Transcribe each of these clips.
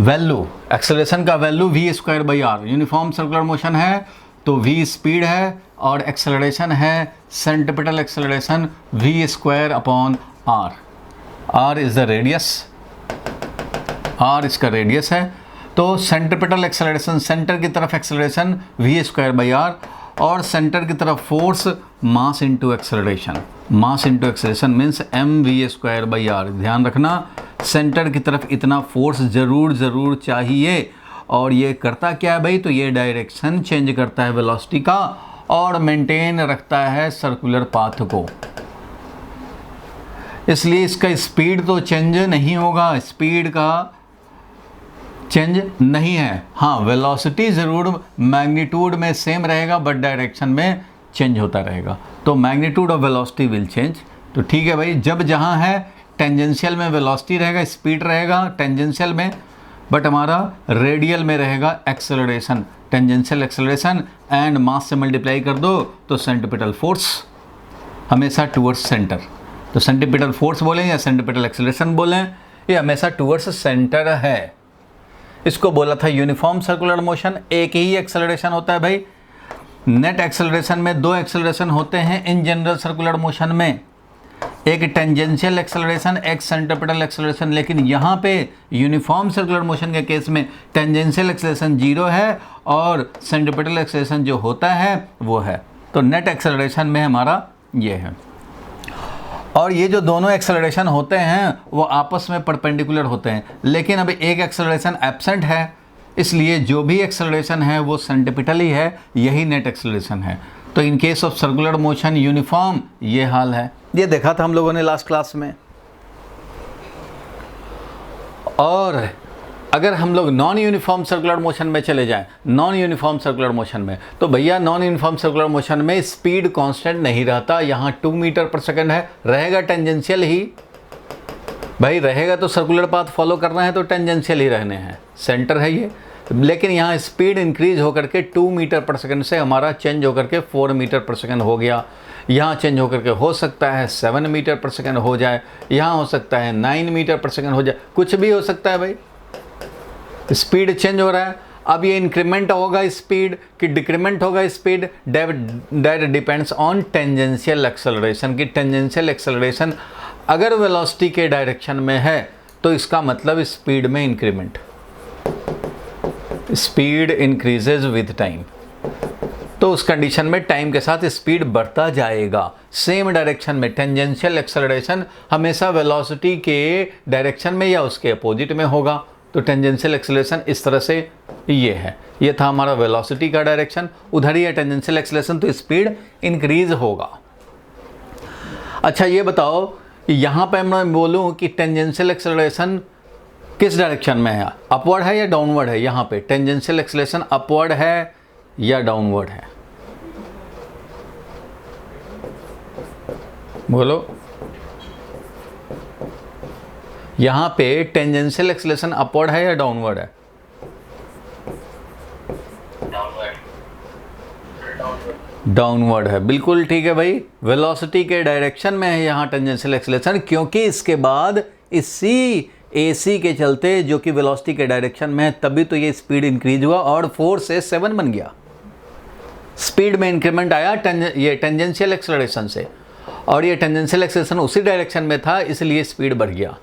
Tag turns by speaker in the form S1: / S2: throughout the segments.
S1: Value, acceleration का value v square by r. Uniform circular motion है तो v speed है और एक्सेलरेशन है centripetal acceleration v square upon r. R is the radius, r इसका radius है। तो सेंट्रिपेटल एक्सेलरेशन, सेंटर की तरफ acceleration v square by r, और सेंटर की तरफ force mass into acceleration. Mass into acceleration means m v square by r. ध्यान रखना, सेंटर की तरफ इतना फोर्स ज़रूर चाहिए। और ये करता क्या है भाई, तो ये डायरेक्शन चेंज करता है वेलोसिटी का और मेंटेन रखता है सर्कुलर पाथ को। इसलिए इसका स्पीड तो चेंज नहीं होगा, स्पीड का चेंज नहीं है। हाँ, वेलोसिटी ज़रूर मैग्नीट्यूड में सेम रहेगा बट डायरेक्शन में चेंज होता रहेगा। तो magnitude of velocity will change. तो ठीक है भाई, जब जहाँ है टेंजेंशियल में वेलोसिटी रहेगा, स्पीड रहेगा टेंजेंशियल में, बट हमारा रेडियल में रहेगा acceleration, tangential acceleration, and mass से मल्टीप्लाई कर दो तो सेंट्रिपेटल फोर्स हमेशा टूवर्ड्स सेंटर। तो सेंट्रिपेटल फोर्स बोलें या सेंट्रिपेटल एक्सेलरेशन बोलें, ये हमेशा टूवर्ड्स सेंटर है। इसको बोला था यूनिफॉर्म सर्कुलर मोशन। एक ही एक्सेलरेशन होता है भाई। नेट एक्सेलरेशन में दो एक्सेलरेशन होते हैं इन जनरल सर्कुलर मोशन में, एक टेंजेंशियल एक्सेलरेशन, एक सेंट्रिपेटल एक्सेलरेशन। लेकिन यहाँ पे यूनिफॉर्म सर्कुलर मोशन के केस में टेंजेंशियल एक्सेलरेशन 0 है और सेंट्रिपेटल एक्सेलरेशन जो होता है वो है। तो नेट एक्सेलरेशन में हमारा ये है। और ये जो दोनों एक्सेलरेशन होते हैं वो आपस में परपेंडिकुलर होते हैं, लेकिन अभी एक एक्सेलरेशन एब्सेंट है, इसलिए जो भी एक्सेलरेशन है वो सेंट्रिपेटल ही है, यही नेट एक्सेलरेशन है। तो in case of circular motion uniform ये हाल है। ये देखा था हम लोगों ने लास्ट क्लास में। और अगर हम लोग नॉन यूनिफॉर्म सर्कुलर मोशन में चले जाएं, नॉन यूनिफॉर्म सर्कुलर मोशन में, तो भैया नॉन यूनिफॉर्म सर्कुलर मोशन में स्पीड कांस्टेंट नहीं रहता। यहाँ 2 मीटर पर सेकंड है, रहेगा टेंजेंशियल ही भाई, रहेगा तो सर्कुलर पाथ फॉलो करना है तो टेंजेंशियल ही रहने हैं, सेंटर है ये। लेकिन यहाँ स्पीड इंक्रीज होकर के 2 मीटर पर सेकंड से हमारा चेंज होकर के 4 मीटर पर सेकंड हो गया। यहाँ चेंज होकर के हो सकता है 7 मीटर पर सेकंड हो जाए, यहाँ हो सकता है 9 मीटर पर सेकंड हो जाए, कुछ भी हो सकता है भाई। स्पीड चेंज हो रहा है। अब ये इंक्रीमेंट होगा स्पीड कि डिक्रीमेंट होगा speed, that depends on tangential acceleration. की टेंजेंशियल एक्सेलरेशन अगर वेलोसिटी के डायरेक्शन में है तो इसका मतलब स्पीड में increment, speed increases with time. तो उस कंडीशन में टाइम के साथ स्पीड बढ़ता जाएगा। सेम डायरेक्शन में टेंजेंशियल एक्सेलरेशन हमेशा वेलोसिटी के डायरेक्शन में या उसके अपोजिट में होगा। तो टेंजेंशियल एक्सेलरेशन इस तरह से ये है। ये था हमारा वेलोसिटी का डायरेक्शन, उधर ही है टेंजेंशियल एक्सेलरेशन, तो स्पीड इंक्रीज होगा। अच्छा ये बताओ, यहाँ पे मैं बोलूँ कि टेंजेंशियल एक्सेलरेशन किस डायरेक्शन में है, अपवर्ड है या डाउनवर्ड है? यहाँ पे टेंजेंशियल एक्सेलरेशन अपवर्ड है या डाउनवर्ड है? बोलो। यहाँ पे टेंजेंशियल एक्सेलरेशन अपवर्ड है या डाउनवर्ड है? डाउनवर्ड है, बिल्कुल ठीक है भाई। वेलोसिटी के डायरेक्शन में है यहाँ टेंजेंशियल एक्सेलरेशन, क्योंकि इसके बाद इसी AC के चलते जो कि वेलोसिटी के डायरेक्शन में है, तभी तो ये स्पीड इंक्रीज हुआ और 4 से 7 बन गया। स्पीड में इंक्रीमेंट आया ये टेंजेंशियल एक्सेलरेशन से, और ये टेंजेंशियल एक्सेलरेशन उसी डायरेक्शन में था, इसलिए स्पीड बढ़ गया।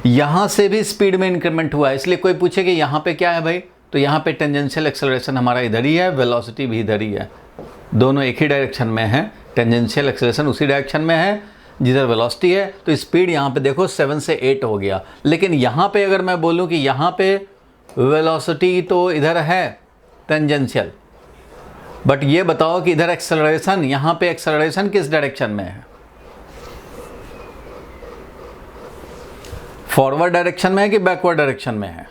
S1: यहाँ से भी स्पीड में इंक्रीमेंट हुआ, इसलिए कोई पूछे कि यहाँ पे क्या है भाई, तो यहाँ पे टेंजेंशियल एक्सेलरेशन हमारा इधर ही है, वेलोसिटी भी इधर ही है, दोनों एक ही डायरेक्शन में है। टेंजेंशियल एक्सेलरेशन उसी डायरेक्शन में है जिधर वेलोसिटी है, तो स्पीड यहाँ पे देखो 7 से 8 हो गया। लेकिन यहाँ पे अगर मैं बोलूँ कि यहाँ पे वेलोसिटी तो इधर है टेंजेंशियल, बट ये बताओ कि इधर एक्सेलरेशन, यहाँ पे एक्सेलरेशन किस डायरेक्शन में है? फॉरवर्ड डायरेक्शन में है कि बैकवर्ड डायरेक्शन में है?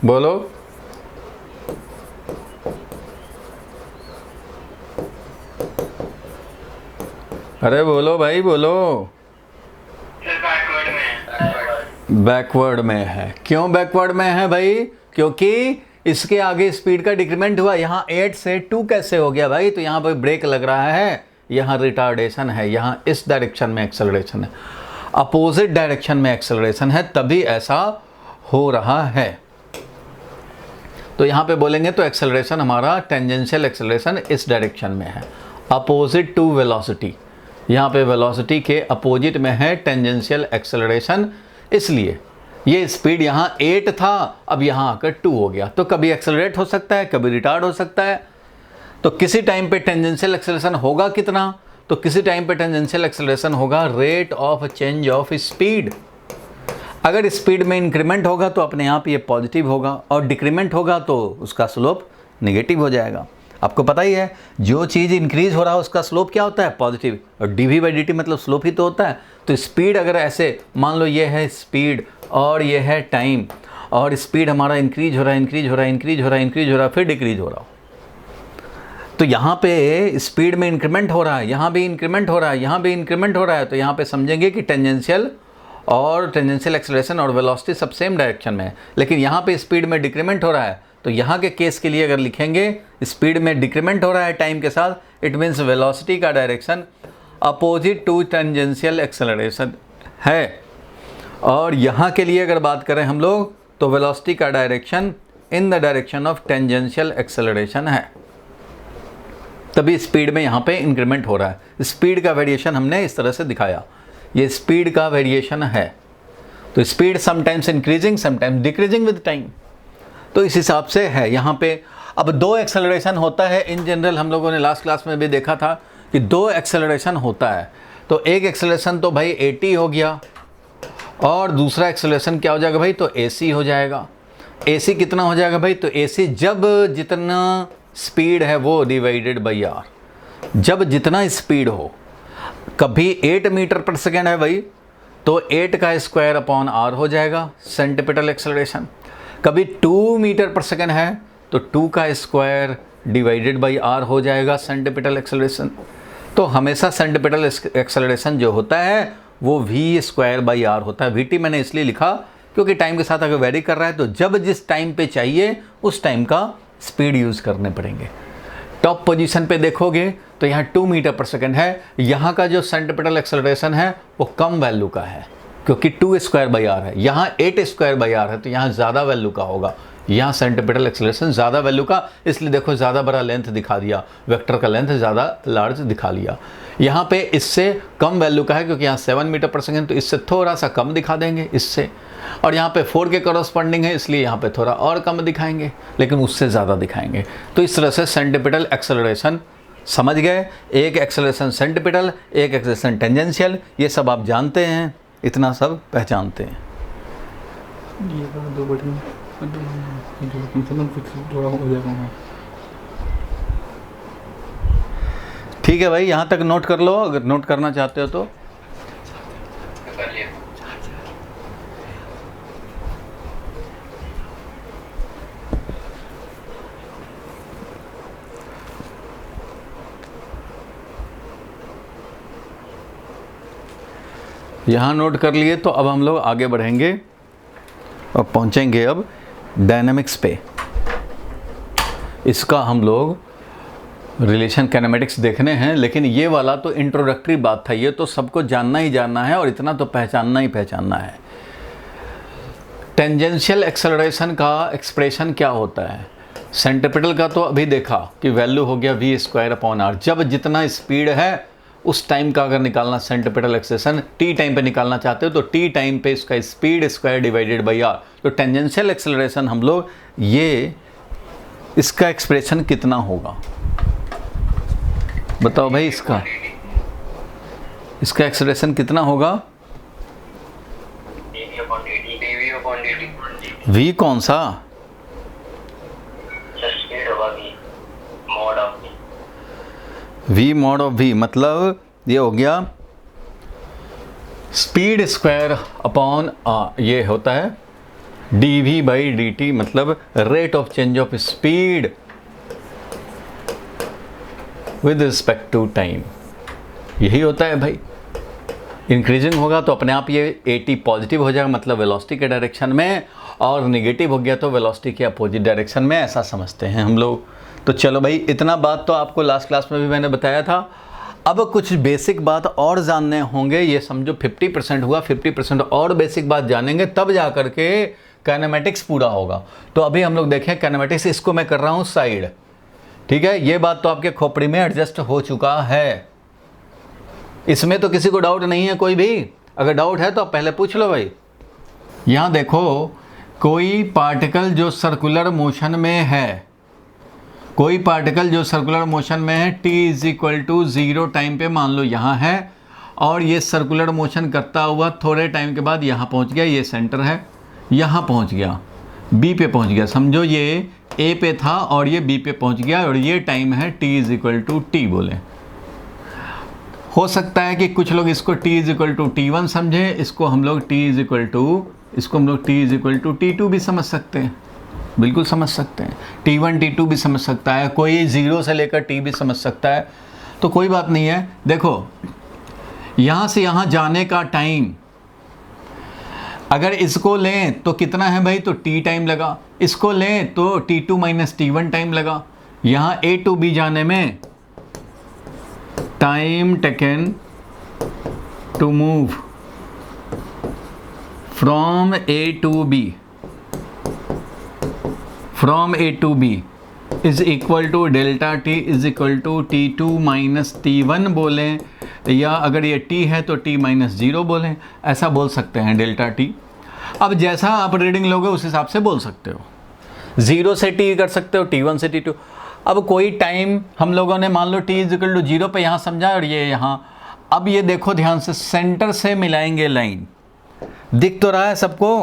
S1: बोलो। अरे बोलो भाई बोलो। बैकवर्ड में है। क्यों बैकवर्ड में है भाई? क्योंकि इसके आगे स्पीड का डिक्रीमेंट हुआ। यहाँ 8 से 2 कैसे हो गया भाई? तो यहाँ पर ब्रेक लग रहा है, यहाँ रिटार्डेशन है, यहाँ इस डायरेक्शन में एक्सेलरेशन है। अपोजिट डायरेक्शन में एक्सेलरेशन है, तभी ऐसा हो रहा है। तो यहाँ पे बोलेंगे तो एक्सेलरेशन हमारा टेंजेंशियल एक्सेलरेशन इस डायरेक्शन में है, अपोजिट टू वेलोसिटी। यहाँ पे वेलोसिटी के अपोजिट में है टेंजेंशियल एक्सेलरेशन, इसलिए ये स्पीड यहाँ 8 था, अब यहाँ आकर 2 हो गया। तो कभी एक्सेलरेट हो सकता है, कभी रिटार्ड हो सकता है। तो किसी टाइम पे टेंजेंशियल एक्सेलरेशन होगा कितना, तो किसी टाइम पे टेंजेंशियल एक्सेलरेशन होगा rate of change of speed. अगर स्पीड में इंक्रीमेंट होगा तो अपने आप ये पॉजिटिव होगा, और डिक्रीमेंट होगा तो उसका स्लोप नेगेटिव हो जाएगा। आपको पता ही है जो चीज़ इंक्रीज हो रहा है उसका स्लोप क्या होता है, पॉजिटिव, और dv/dt मतलब स्लोप ही तो होता है। तो स्पीड अगर ऐसे मान लो ये है स्पीड और ये है टाइम, और स्पीड हमारा इंक्रीज हो रहा है, इंक्रीज हो रहा है, इंक्रीज हो रहा है, इंक्रीज हो रहा है, फिर डिक्रीज हो रहा हो, तो यहाँ पे स्पीड में इंक्रीमेंट हो रहा है, यहाँ भी इंक्रीमेंट हो रहा है, यहाँ भी इंक्रीमेंट हो रहा है, तो यहाँ पे समझेंगे कि टेंजेंशियल एक्सेलरेशन और वेलोसिटी सब सेम डायरेक्शन में है। लेकिन यहाँ पे स्पीड में डिक्रीमेंट हो रहा है, तो यहाँ के केस के लिए अगर लिखेंगे स्पीड में डिक्रीमेंट हो रहा है टाइम के साथ, इट मीन्स वेलोसिटी का direction opposite to tangential acceleration है। और यहाँ के लिए अगर बात करें हम लोग तो वेलोसिटी का direction in the direction of tangential acceleration है, तभी स्पीड में यहाँ पे इंक्रीमेंट हो रहा है। स्पीड का वेरिएशन हमने इस तरह से दिखाया, ये स्पीड का वेरिएशन है। तो speed sometimes increasing sometimes decreasing with time, तो इस हिसाब से है यहाँ पे। अब 2 एक्सेलरेशन होता है इन जनरल, हम लोगों ने लास्ट क्लास में भी देखा था कि 2 एक्सेलरेशन होता है। तो एक एक्सेलरेशन तो भाई 80 हो गया, और दूसरा एक्सेलरेशन क्या हो जाएगा भाई, तो AC हो जाएगा। AC कितना हो जाएगा भाई, तो AC जब जितना स्पीड है वो डिवाइडेड बाई R, जब जितना स्पीड हो। कभी 8 मीटर पर सेकेंड है भाई, तो 8 का स्क्वायर अपॉन R हो जाएगा सेंटीपिटल एक्सेलरेशन। कभी 2 मीटर पर सेकेंड है तो 2 का स्क्वायर डिवाइडेड बाई R हो जाएगा सेंटीपिटल एक्सेलरेशन। तो हमेशा सेंटीपिटल एक्सेलरेशन जो होता है वो v²/r होता है। vt मैंने इसलिए लिखा क्योंकि टाइम के साथ अगर वेरी कर रहा है तो जब जिस टाइम पे चाहिए उस टाइम का स्पीड यूज़ करने पड़ेंगे। टॉप पोजीशन पे देखोगे तो यहाँ 2 मीटर पर सेकेंड है, यहाँ का जो सेंटीपिटल एक्सेलरेशन है वो कम वैल्यू का है क्योंकि 2²/r है, यहाँ 8²/r है, तो यहाँ ज़्यादा वैल्यू का होगा। यहाँ सेंटीपिटल एक्सेलरेशन ज़्यादा वैल्यू का, इसलिए देखो ज़्यादा बड़ा लेंथ दिखा दिया, वेक्टर का लेंथ ज़्यादा लार्ज दिखा लिया। यहाँ पे इससे कम वैल्यू का है क्योंकि यहाँ 7 मीटर पर सेकेंड, तो इससे थोड़ा सा कम दिखा देंगे इससे। और यहाँ पे 4 के कॉरस्पॉन्डिंग है, इसलिए यहाँ पे थोड़ा और कम दिखाएंगे, लेकिन उससे ज़्यादा दिखाएंगे। तो इस तरह से सेंटीपिटल एक्सेलरेशन समझ गए, एक एक्सेलरेशन सेंटीपिटल, एक एक्सेलरेशन टेंजेंशियल, ये सब आप जानते हैं, इतना सब पहचानते हैं। ठीक है भाई, यहाँ तक नोट कर लो अगर नोट करना चाहते हो तो। यहाँ नोट कर लिए तो अब हम लोग आगे बढ़ेंगे और पहुँचेंगे अब डायनामिक्स पे। इसका हम लोग रिलेशन काइनेमेटिक्स देखने हैं, लेकिन ये वाला तो इंट्रोडक्टरी बात था, ये तो सबको जानना ही जानना है और इतना तो पहचानना ही पहचानना है। टेंजेंशियल एक्सेलरेशन का एक्सप्रेशन क्या होता है? सेंटीपिटल का तो अभी देखा कि वैल्यू हो गया v²/r, जब जितना स्पीड है उस टाइम का अगर निकालना सेंटीपिटल एक्सेलरेशन, t टाइम पे निकालना चाहते हो तो t टाइम पे इसका speed square divided by r। तो टेंजेंशियल एक्सेलरेशन हम लोग ये इसका एक्सप्रेशन कितना होगा बताओ भाई, इसका एक्सेलरेशन कितना होगा? v कौन सा? v मॉड ऑफ v मतलब ये हो गया स्पीड स्क्वायर अपॉन ये होता है dv/dt, मतलब rate of change of speed with respect to time. यही होता है भाई। इंक्रीजिंग होगा तो अपने आप ये 80 पॉजिटिव हो जाएगा, मतलब वेलोसिटी के डायरेक्शन में, और नेगेटिव हो गया तो वेलोसिटी के अपोजिट डायरेक्शन में, ऐसा समझते हैं हम लोग। तो चलो भाई, इतना बात तो आपको लास्ट क्लास में भी मैंने बताया था। अब कुछ बेसिक बात और जानने होंगे, ये समझो 50% हुआ, 50% और बेसिक बात जानेंगे तब जा करके काइनेमेटिक्स पूरा होगा। तो अभी हम लोग देखें काइनेमेटिक्स, इसको मैं कर रहा हूँ साइड, ठीक है। ये बात तो आपके खोपड़ी में एडजस्ट हो चुका है, इसमें तो किसी को डाउट नहीं है कोई भी। अगर डाउट है तो आप पहले पूछ लो भाई। यहाँ देखो, कोई पार्टिकल जो सर्कुलर मोशन में है, कोई पार्टिकल जो सर्कुलर मोशन में है, t is equal to 0 time पे मान लो यहाँ है, और ये सर्कुलर मोशन करता हुआ थोड़े टाइम के बाद यहाँ पहुँच गया, ये सेंटर है, यहाँ पहुँच गया, b पे पहुँच गया, समझो ये a पे था और ये b पे पहुँच गया, और ये टाइम है t is equal to t बोले। हो सकता है कि कुछ लोग इसको t is equal to T1 समझे, इसको हम लोग t is equal to T2 भी समझ सकते हैं, बिल्कुल समझ सकते हैं। T1 T2 भी समझ सकता है, कोई 0 से लेकर t भी समझ सकता है, तो कोई बात नहीं है। देखो यहाँ से यहाँ जाने का टाइम अगर इसको लें तो कितना है भाई, तो t टाइम लगा, इसको लें तो T2 माइनस T1 टाइम लगा। यहाँ A टू B जाने में time taken to move from A to B is equal to delta t is equal to T2 minus T1 बोलें, या अगर ये t है तो t माइनस 0 बोलें, ऐसा बोल सकते हैं डेल्टा t। अब जैसा आप रीडिंग लोगे उस हिसाब से बोल सकते हो, 0 से t कर सकते हो, T1 से T2। अब कोई टाइम हम लोगों ने मान लो t इज इक्वल टू 0 पे यहाँ समझा, और ये यहाँ। अब ये देखो ध्यान से, सेंटर से मिलाएंगे लाइन, दिख तो रहा है सबको,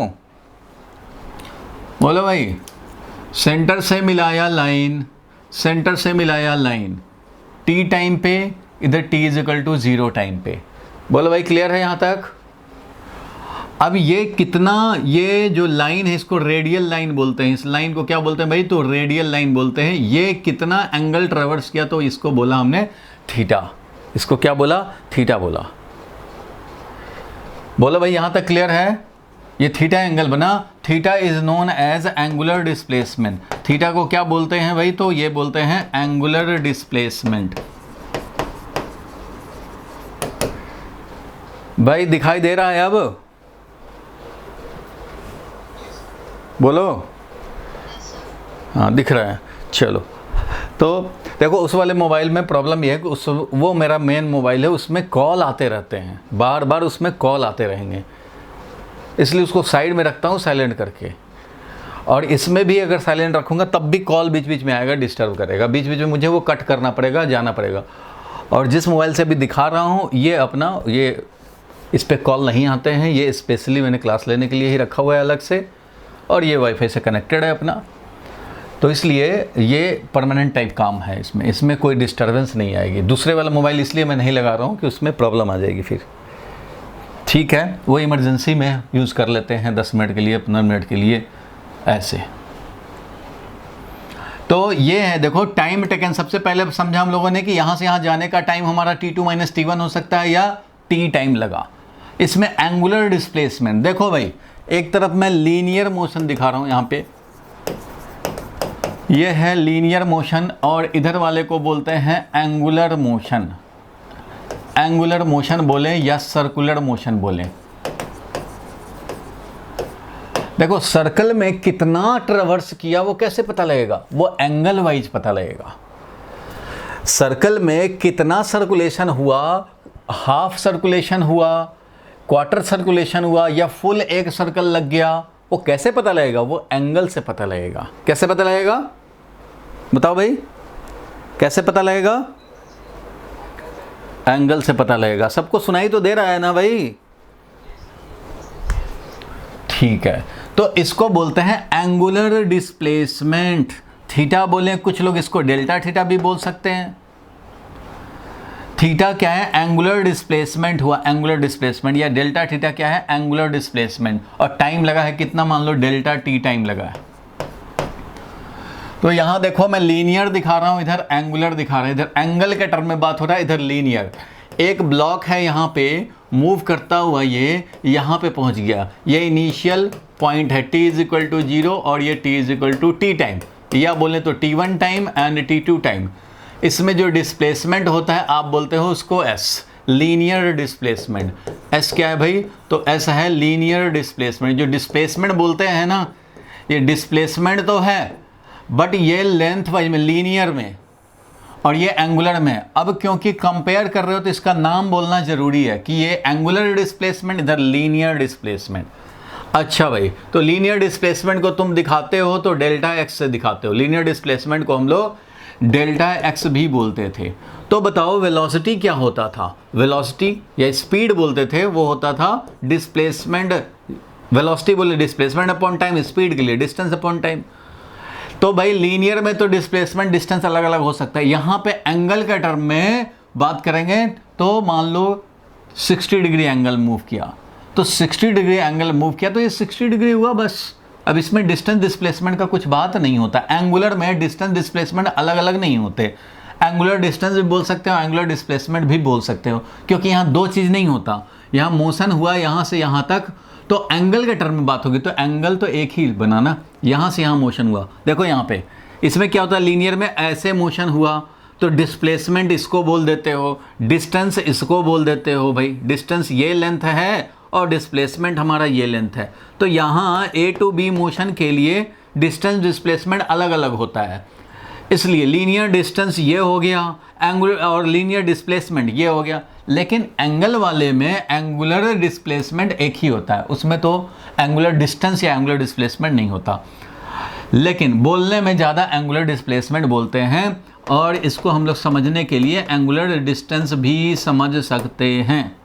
S1: बोलो भाई। सेंटर से मिलाया लाइन, सेंटर से मिलाया लाइन, t टाइम पे, इधर t is equal to 0 time पे, बोलो भाई क्लियर है यहाँ तक। अब ये कितना, ये जो लाइन है इसको रेडियल लाइन बोलते हैं, इस लाइन को क्या बोलते हैं भाई, तो रेडियल लाइन बोलते हैं। ये कितना एंगल ट्रेवर्स किया, तो इसको बोला हमने थीटा, इसको क्या बोला, थीटा बोला। बोलो भाई यहाँ तक क्लियर है। ये थीटा एंगल बना, theta is known as angular displacement. Theta को क्या बोलते हैं भाई, तो ये बोलते हैं एंगुलर डिस्प्लेसमेंट। भाई दिखाई दे रहा है अब, बोलो। हाँ दिख रहा है, चलो। तो देखो उस वाले मोबाइल में प्रॉब्लम यह है कि वो मेरा मेन मोबाइल है, उसमें कॉल आते रहते हैं, बार बार उसमें कॉल आते रहेंगे, इसलिए उसको साइड में रखता हूँ साइलेंट करके। और इसमें भी अगर साइलेंट रखूँगा तब भी कॉल बीच बीच में आएगा, डिस्टर्ब करेगा, बीच बीच में मुझे वो कट करना पड़ेगा, जाना पड़ेगा। और जिस मोबाइल से अभी दिखा रहा हूँ ये अपना, ये इस पर कॉल नहीं आते हैं, ये स्पेशली मैंने क्लास लेने के लिए ही रखा हुआ है अलग से, और ये वाईफाई से कनेक्टेड है अपना, तो इसलिए ये परमानेंट टाइप काम है, इसमें कोई डिस्टर्बेंस नहीं आएगी। दूसरे वाला मोबाइल इसलिए मैं नहीं लगा रहा हूँ कि उसमें प्रॉब्लम आ जाएगी फिर, ठीक है। वो इमरजेंसी में यूज़ कर लेते हैं 10 मिनट के लिए, 15 मिनट के लिए ऐसे। तो ये है, देखो टाइम टेकन, सबसे पहले समझा हम लोगों ने कि यहाँ से यहाँ जाने का टाइम हमारा T2 माइनस T1 हो सकता है, या T टाइम लगा। इसमें एंगुलर डिस्प्लेसमेंट, देखो भाई एक तरफ मैं लीनियर मोशन दिखा रहा हूँ, यहाँ पे ये है लीनियर मोशन, और इधर वाले को बोलते हैं एंगुलर मोशन। एंगुलर मोशन बोलें या सर्कुलर मोशन बोलें। देखो सर्कल में कितना ट्रेवर्स किया वो कैसे पता लगेगा, वो एंगल वाइज पता लगेगा। सर्कल में कितना सर्कुलेशन हुआ, हाफ सर्कुलेशन हुआ, क्वार्टर सर्कुलेशन हुआ, या फुल एक सर्कल लग गया, वो कैसे पता लगेगा, वो एंगल से पता लगेगा। कैसे पता लगेगा बताओ भाई, कैसे पता लगेगा, एंगल से पता लगेगा। सबको सुनाई तो दे रहा है ना भाई, ठीक है। तो इसको बोलते हैं एंगुलर डिस्प्लेसमेंट, थीटा बोले, कुछ लोग इसको डेल्टा थीटा भी बोल सकते हैं। थीटा क्या है, एंगुलर डिस्प्लेसमेंट हुआ, एंगुलर डिस्प्लेसमेंट, या डेल्टा थीटा क्या है, एंगुलर डिस्प्लेसमेंट। और टाइम लगा है कितना, मान लो डेल्टा टी टाइम लगा है। तो यहाँ देखो मैं लीनियर दिखा रहा हूँ, इधर एंगुलर दिखा रहा है, इधर एंगल के टर्म में बात हो रहा है, इधर लीनियर। एक ब्लॉक है यहाँ पे मूव करता हुआ, ये यहाँ पे पहुँच गया, ये इनिशियल पॉइंट है t इज इक्वल टू 0 और ये t is equal to t time, या बोले तो T1 time and T2 time. इसमें जो डिस्प्लेसमेंट होता है आप बोलते हो उसको एस, लीनियर डिस्प्लेसमेंट। एस क्या है भाई? तो एस है लीनियर डिस्प्लेसमेंट। जो डिस्प्लेसमेंट बोलते हैं ना, ये डिस्प्लेसमेंट तो है बट ये लेंथ वाइज में, लीनियर में, और ये एंगुलर में। अब क्योंकि कंपेयर कर रहे हो तो इसका नाम बोलना जरूरी है कि ये एंगुलर डिस्प्लेसमेंट, इधर लीनियर डिस्प्लेसमेंट। अच्छा भाई, तो लीनियर डिस्प्लेसमेंट को तुम दिखाते हो तो डेल्टा एक्स से दिखाते हो। लीनियर डिस्प्लेसमेंट को हम लोग डेल्टा एक्स भी बोलते थे। तो बताओ वेलोसिटी क्या होता था? वेलोसिटी या स्पीड बोलते थे, वो होता था डिस्प्लेसमेंट। वेलोसिटी बोले डिस्प्लेसमेंट अपॉन टाइम, स्पीड के लिए डिस्टेंस अपॉन टाइम। तो भाई लीनियर में तो डिस्प्लेसमेंट डिस्टेंस अलग अलग हो सकता है। यहाँ पे एंगल के टर्म में बात करेंगे तो मान लो 60 डिग्री एंगल मूव किया, तो 60 डिग्री एंगल मूव किया तो ये 60 डिग्री हुआ बस। अब इसमें डिस्टेंस डिस्प्लेसमेंट का कुछ बात नहीं होता। एंगुलर में डिस्टेंस डिस्प्लेसमेंट अलग अलग नहीं होते। एंगुलर डिस्टेंस भी बोल सकते हो, एंगुलर डिस्प्लेसमेंट भी बोल सकते हो, क्योंकि यहाँ दो चीज़ नहीं होता। यहाँ मोशन हुआ यहाँ से यहाँ तक, तो एंगल के टर्म में बात होगी तो एंगल तो एक ही बनाना। यहाँ से यहाँ मोशन हुआ, देखो यहाँ पे इसमें क्या होता है, लीनियर में ऐसे मोशन हुआ तो डिस्प्लेसमेंट इसको बोल देते हो, डिस्टेंस इसको बोल देते हो। भाई डिस्टेंस ये लेंथ है और डिस्प्लेसमेंट हमारा ये लेंथ है। तो यहाँ ए टू बी मोशन के लिए डिस्टेंस डिस्प्लेसमेंट अलग अलग होता है, इसलिए लीनियर डिस्टेंस ये हो गया, एंगुलर और लीनियर डिस्प्लेसमेंट ये हो गया। लेकिन एंगल वाले में एंगुलर डिस्प्लेसमेंट एक ही होता है, उसमें तो एंगुलर डिस्टेंस या एंगुलर डिस्प्लेसमेंट नहीं होता। लेकिन बोलने में ज़्यादा एंगुलर डिस्प्लेसमेंट बोलते हैं, और इसको हम लोग समझने के लिए एंगुलर डिस्टेंस भी समझ सकते हैं।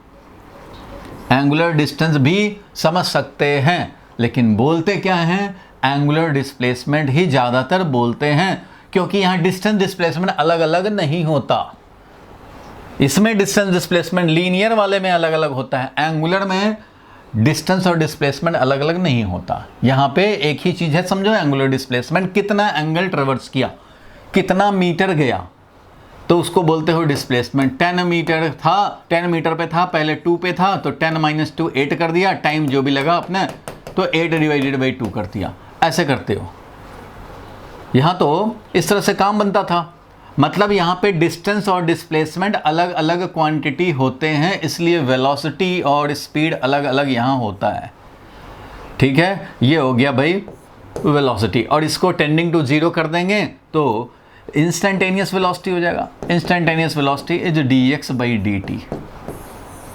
S1: एंगुलर डिस्टेंस भी समझ सकते हैं, लेकिन बोलते क्या हैं? एंगुलर डिस्प्लेसमेंट ही ज़्यादातर बोलते हैं, क्योंकि यहाँ डिस्टेंस डिस्प्लेसमेंट अलग अलग नहीं होता। इसमें डिस्टेंस डिस्प्लेसमेंट लीनियर वाले में अलग अलग होता है, एंगुलर में डिस्टेंस और डिस्प्लेसमेंट अलग अलग नहीं होता। यहाँ पे एक ही चीज़ है, समझो, एंगुलर डिस्प्लेसमेंट कितना एंगल ट्रेवर्स किया, कितना मीटर गया, तो उसको बोलते हो डिस्प्लेसमेंट। 10 मीटर था, 10 मीटर पे था, पहले 2 पे था तो 10 - 2 8 कर दिया, टाइम जो भी लगा अपने तो 8/2 कर दिया, ऐसे करते हो। यहाँ तो इस तरह से काम बनता था। मतलब यहाँ पे डिस्टेंस और डिस्प्लेसमेंट अलग अलग क्वांटिटी होते हैं, इसलिए वेलोसिटी और स्पीड अलग अलग यहाँ होता है। ठीक है, ये हो गया भाई वेलोसिटी। और इसको टेंडिंग टू 0 कर देंगे तो इंस्टेंटेनियस वेलोसिटी हो जाएगा। Instantaneous velocity is dx/dt।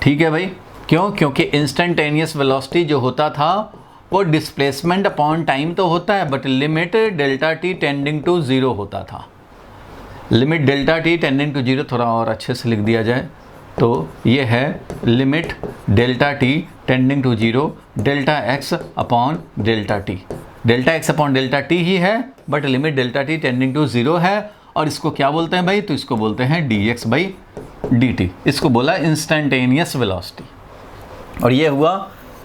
S1: ठीक है भाई, क्यों? क्योंकि इंस्टेंटेनियस वेलोसिटी जो होता था वो डिस्प्लेसमेंट अपॉन टाइम तो होता है, but limit delta t tending to 0 होता था। Limit delta t tending to 0 थोड़ा और अच्छे से लिख दिया जाए तो ये है limit delta t tending to 0 delta x upon delta t. Delta x upon delta t ही है, but limit delta t tending to 0 है। और इसको क्या बोलते हैं भाई? तो इसको बोलते हैं dx/dt। इसको बोला इंस्टेंटेनियस वेलोसिटी, और ये हुआ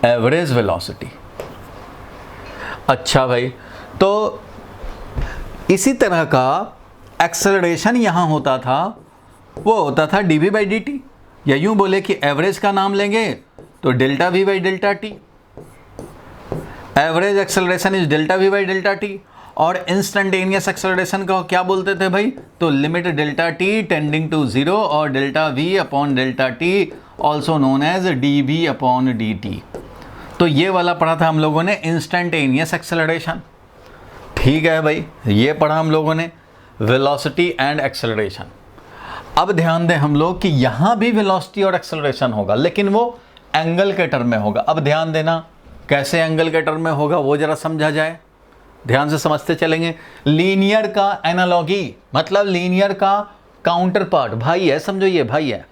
S1: एवरेज वेलोसिटी। अच्छा भाई, तो इसी तरह का एक्सेलरेशन यहाँ होता था, वो होता था dv/dt, या यूँ बोले कि एवरेज का नाम लेंगे तो delta v/Δt। Average acceleration is delta v/Δt। और इंस्टेंटेनियस एक्सेलरेशन का क्या बोलते थे भाई? तो limit delta t tending to 0 और delta v upon delta t, also known as dv/dt। तो ये वाला पढ़ा था हम लोगों ने, इंस्टेंटेनियस एक्सेलरेशन। ठीक है भाई, ये पढ़ा हम लोगों ने वेलोसिटी एंड एक्सेलरेशन। अब ध्यान दें हम लोग कि यहाँ भी वेलोसिटी और एक्सेलरेशन होगा, लेकिन वो एंगल के टर्म में होगा। अब ध्यान देना कैसे एंगल के टर्म में होगा वो जरा समझा जाए, ध्यान से समझते चलेंगे। लीनियर का एनालॉगी मतलब लीनियर का काउंटर पार्ट भाई है, समझो ये भाई है।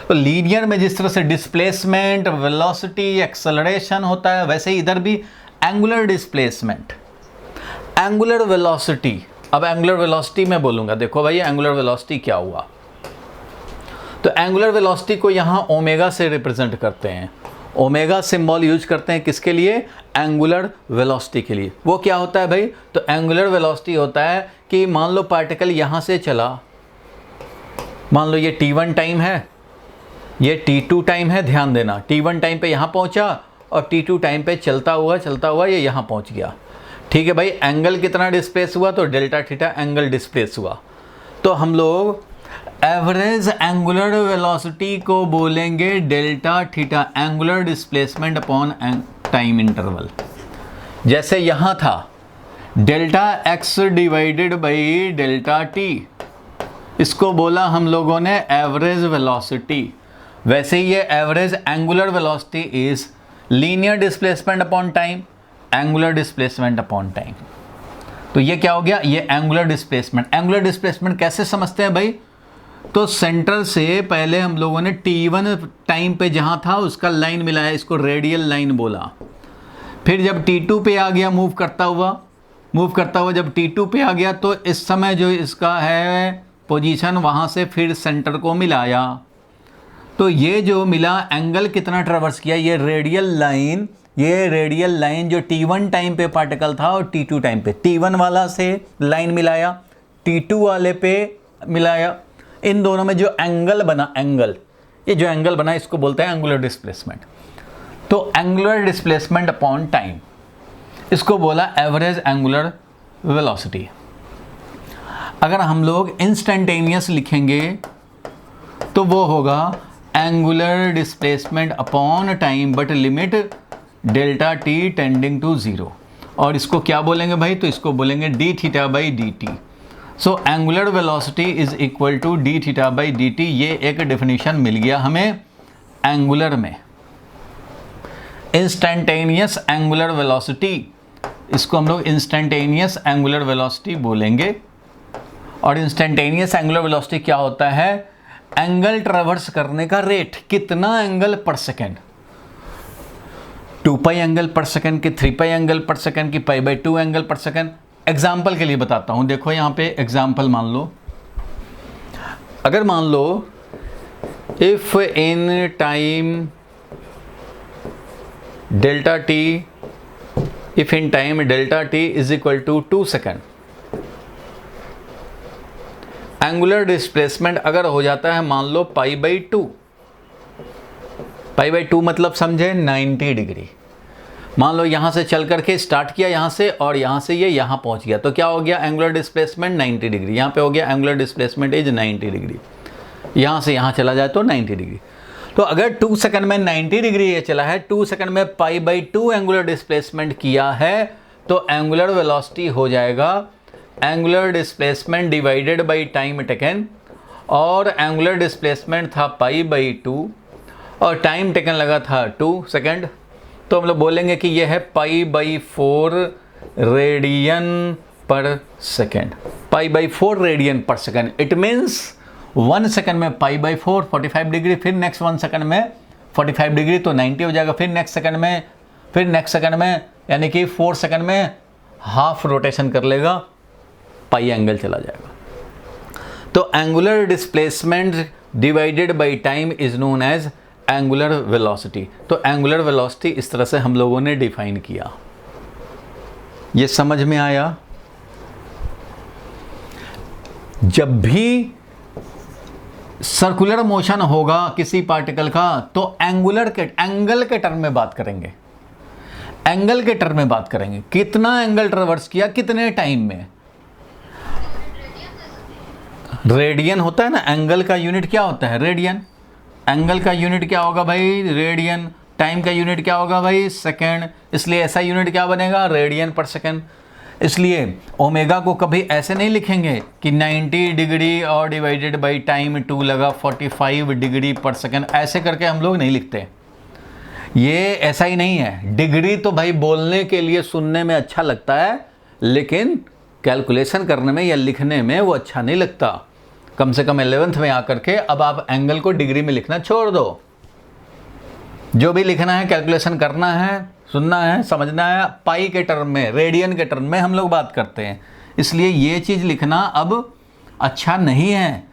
S1: तो लीनियर में जिस तरह से डिस्प्लेसमेंट, वेलोसिटी, एक्सेलरेशन होता है, वैसे ही इधर भी एंगुलर डिस्प्लेसमेंट, एंगुलर वेलोसिटी। अब एंगुलर वेलोसिटी में बोलूँगा, देखो भाई एंगुलर वेलोसिटी क्या हुआ। तो एंगुलर वेलोसिटी को यहाँ ओमेगा से रिप्रेजेंट करते हैं। ओमेगा सिंबल यूज करते हैं किसके लिए? एंगुलर वेलोसिटी के लिए। वो क्या होता है भाई? तो एंगुलर वेलोसिटी होता है कि मान लो पार्टिकल यहाँ से चला, मान लो ये t1 टाइम है, ये t2 टाइम है। ध्यान देना, t1 टाइम पे यहाँ पहुँचा और t2 टाइम पे चलता हुआ ये यहाँ पहुँच गया। ठीक है भाई, एंगल कितना डिस्प्लेस हुआ? तो डेल्टा थीटा एंगल डिस्प्लेस हुआ। तो हम लोग एवरेज एंगुलर वेलोसिटी को बोलेंगे delta theta, angular displacement upon time interval. जैसे यहाँ था delta x divided by delta T, इसको बोला हम लोगों ने एवरेज वेलोसिटी। वैसे ही ये average angular velocity is linear displacement upon time, angular displacement upon time. तो ये क्या हो गया, ये एंगुलर डिस्प्लेसमेंट। एंगुलर डिस्प्लेसमेंट कैसे समझते हैं भाई, तो सेंटर से पहले हम लोगों ने t1 टाइम पे जहाँ था उसका लाइन मिलाया, इसको रेडियल लाइन बोला। फिर जब t2 पे आ गया मूव करता हुआ जब t2 पे आ गया तो इस समय जो इसका है पोजीशन, वहाँ से फिर सेंटर को मिलाया। तो ये जो मिला एंगल कितना ट्रेवर्स किया, ये रेडियल लाइन जो t1 टाइम पे पार्टिकल था और t2 टाइम पे, t1 वाला से लाइन मिलाया, t2 वाले पे मिलाया, इन दोनों में जो एंगल बना, ये जो एंगल बना इसको बोलते हैं एंगुलर डिस्प्लेसमेंट। तो एंगुलर डिस्प्लेसमेंट अपॉन टाइम, इसको बोला एवरेज एंगुलर वेलोसिटी। अगर हम लोग इंस्टेंटेनियस लिखेंगे तो वो होगा angular displacement upon time but limit delta t tending to 0। और इसको क्या बोलेंगे भाई, तो इसको बोलेंगे d theta by d t. So angular velocity is equal to d theta by d t. ये एक डेफिनेशन मिल गया हमें एंगुलर में। इंस्टेंटेनियस एंगुलर वेलोसिटी, इसको हम लोग इंस्टेंटेनियस एंगुलर वेलोसिटी बोलेंगे। और इंस्टेंटेनियस एंगुलर वेलोसिटी क्या होता है, एंगल ट्रेवर्स करने का रेट, कितना एंगल पर सेकेंड, 2 पाई एंगल पर सेकेंड की 3 पाई एंगल पर सेकेंड की π/2 एंगल पर सेकेंड। एग्जाम्पल के लिए बताता हूं, देखो यहाँ पे एग्जाम्पल मान लो, अगर मान लो if in time delta t, if in time delta t is equal to 2 second, angular displacement अगर हो जाता है मान लो π/2, π/2 मतलब समझे 90 डिग्री। मान लो यहाँ से चल करके स्टार्ट किया यहाँ से, और यहाँ से ये यहाँ पहुँच गया, तो क्या हो गया, एंगुलर डिस्प्लेसमेंट 90 डिग्री। यहाँ पे हो गया एंगुलर डिस्प्लेसमेंट इज 90 डिग्री। यहाँ से यहाँ चला जाए तो 90 डिग्री। तो अगर 2 सेकंड में 90 डिग्री ये चला है, 2 सेकंड में π/2 एंगुलर डिस्प्लेसमेंट किया है, तो एंगुलर वेलोसिटी हो जाएगा angular displacement divided by time taken, और एंगुलर डिस्प्लेसमेंट था π/2 और टाइम टेकन लगा था 2 सेकंड। तो हम लोग बोलेंगे कि यह है π/4 radian per second, π/4 radian per second. It means 1 second में π/4 45 डिग्री, फिर नेक्स्ट 1 सेकंड में 45 डिग्री तो 90 हो जाएगा, फिर नेक्स्ट सेकंड में यानी कि 4 सेकंड में हाफ रोटेशन कर लेगा, पाई एंगल चला जाएगा। तो angular displacement divided by time is known as angular velocity. तो एंगुलर वेलोसिटी इस तरह से हम लोगों ने डिफाइन किया। ये समझ में आया? जब भी सर्कुलर मोशन होगा किसी पार्टिकल का तो एंगल के टर्म में बात करेंगे, एंगल के टर्म में बात करेंगे, कितना एंगल ट्रेवर्स किया कितने टाइम में। रेडियन होता है ना, एंगल का यूनिट क्या होता है, रेडियन। एंगल का यूनिट क्या होगा भाई, रेडियन। टाइम का यूनिट क्या होगा भाई, सेकेंड। इसलिए ऐसा यूनिट क्या बनेगा, रेडियन पर सेकेंड। इसलिए ओमेगा को कभी ऐसे नहीं लिखेंगे कि 90 डिग्री और डिवाइडेड बाई टाइम 2 लगा 45 डिग्री पर सेकेंड, ऐसे करके हम लोग नहीं लिखते। ये ऐसा ही नहीं है। डिग्री तो भाई बोलने के लिए सुनने में अच्छा लगता है, लेकिन कैलकुलेशन करने में या लिखने में वो अच्छा नहीं लगता। कम से कम 11th में आकर के अब आप एंगल को डिग्री में लिखना छोड़ दो। जो भी लिखना है, कैलकुलेशन करना है, सुनना है, समझना है, पाई के टर्म में, रेडियन के टर्म में हम लोग बात करते हैं। इसलिए ये चीज़ लिखना अब अच्छा नहीं है,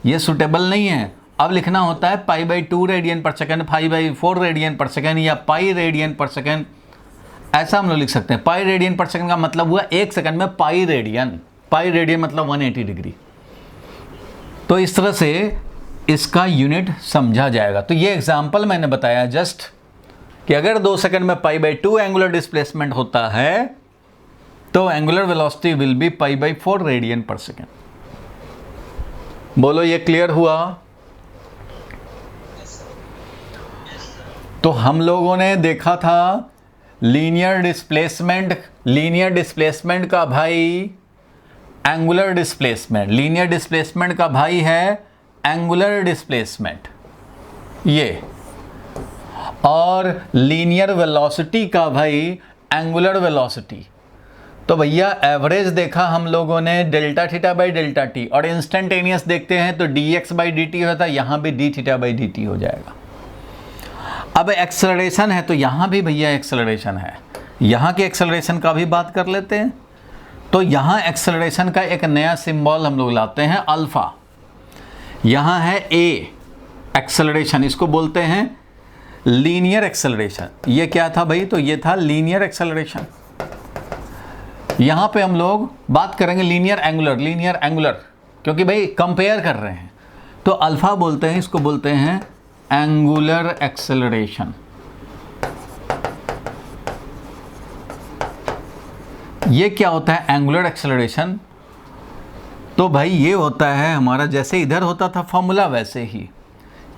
S1: ये सुटेबल नहीं है। अब लिखना होता है π/2 radian per second, π/4 radian per second या पाई रेडियन पर सेकेंड, ऐसा हम लोग लिख सकते हैं। पाई रेडियन पर सेकेंड का मतलब हुआ 1 सेकेंड में पाई रेडियन मतलब 180 डिग्री। तो इस तरह से इसका यूनिट समझा जाएगा। तो ये एग्जाम्पल मैंने बताया जस्ट कि अगर 2 सेकंड में π/2 एंगुलर डिस्प्लेसमेंट होता है तो angular velocity will be π/4 radian per second. बोलो ये क्लियर हुआ? तो हम लोगों ने देखा था लीनियर डिस्प्लेसमेंट का भाई एंगुलर डिस्प्लेसमेंट, लीनियर डिस्प्लेसमेंट का भाई है एंगुलर डिस्प्लेसमेंट ये, और लीनियर वेलोसिटी का भाई एंगुलर वेलोसिटी। तो भैया एवरेज देखा हम लोगों ने delta theta by delta T, और इंस्टेंटेनियस देखते हैं तो dx बाई dt होता है, यहाँ भी d थीटा बाई dt हो जाएगा। अब एक्सेलरेशन है तो यहाँ भी भैया एक्सेलरेशन है, यहाँ के एक्सेलरेशन का भी बात कर लेते हैं। तो यहाँ एक्सेलरेशन का एक नया सिंबल हम लोग लाते हैं अल्फा। यहाँ है a एक्सेलरेशन, इसको बोलते हैं लीनियर एक्सेलरेशन। ये क्या था भाई? तो ये था लीनियर एक्सेलरेशन। यहाँ पे हम लोग बात करेंगे लीनियर एंगुलर, क्योंकि भाई कंपेयर कर रहे हैं। तो अल्फा बोलते हैं, इसको बोलते हैं एंगुलर एक्सेलरेशन। ये क्या होता है एंगुलर एक्सेलरेशन? तो भाई ये होता है हमारा, जैसे इधर होता था फॉर्मूला वैसे ही,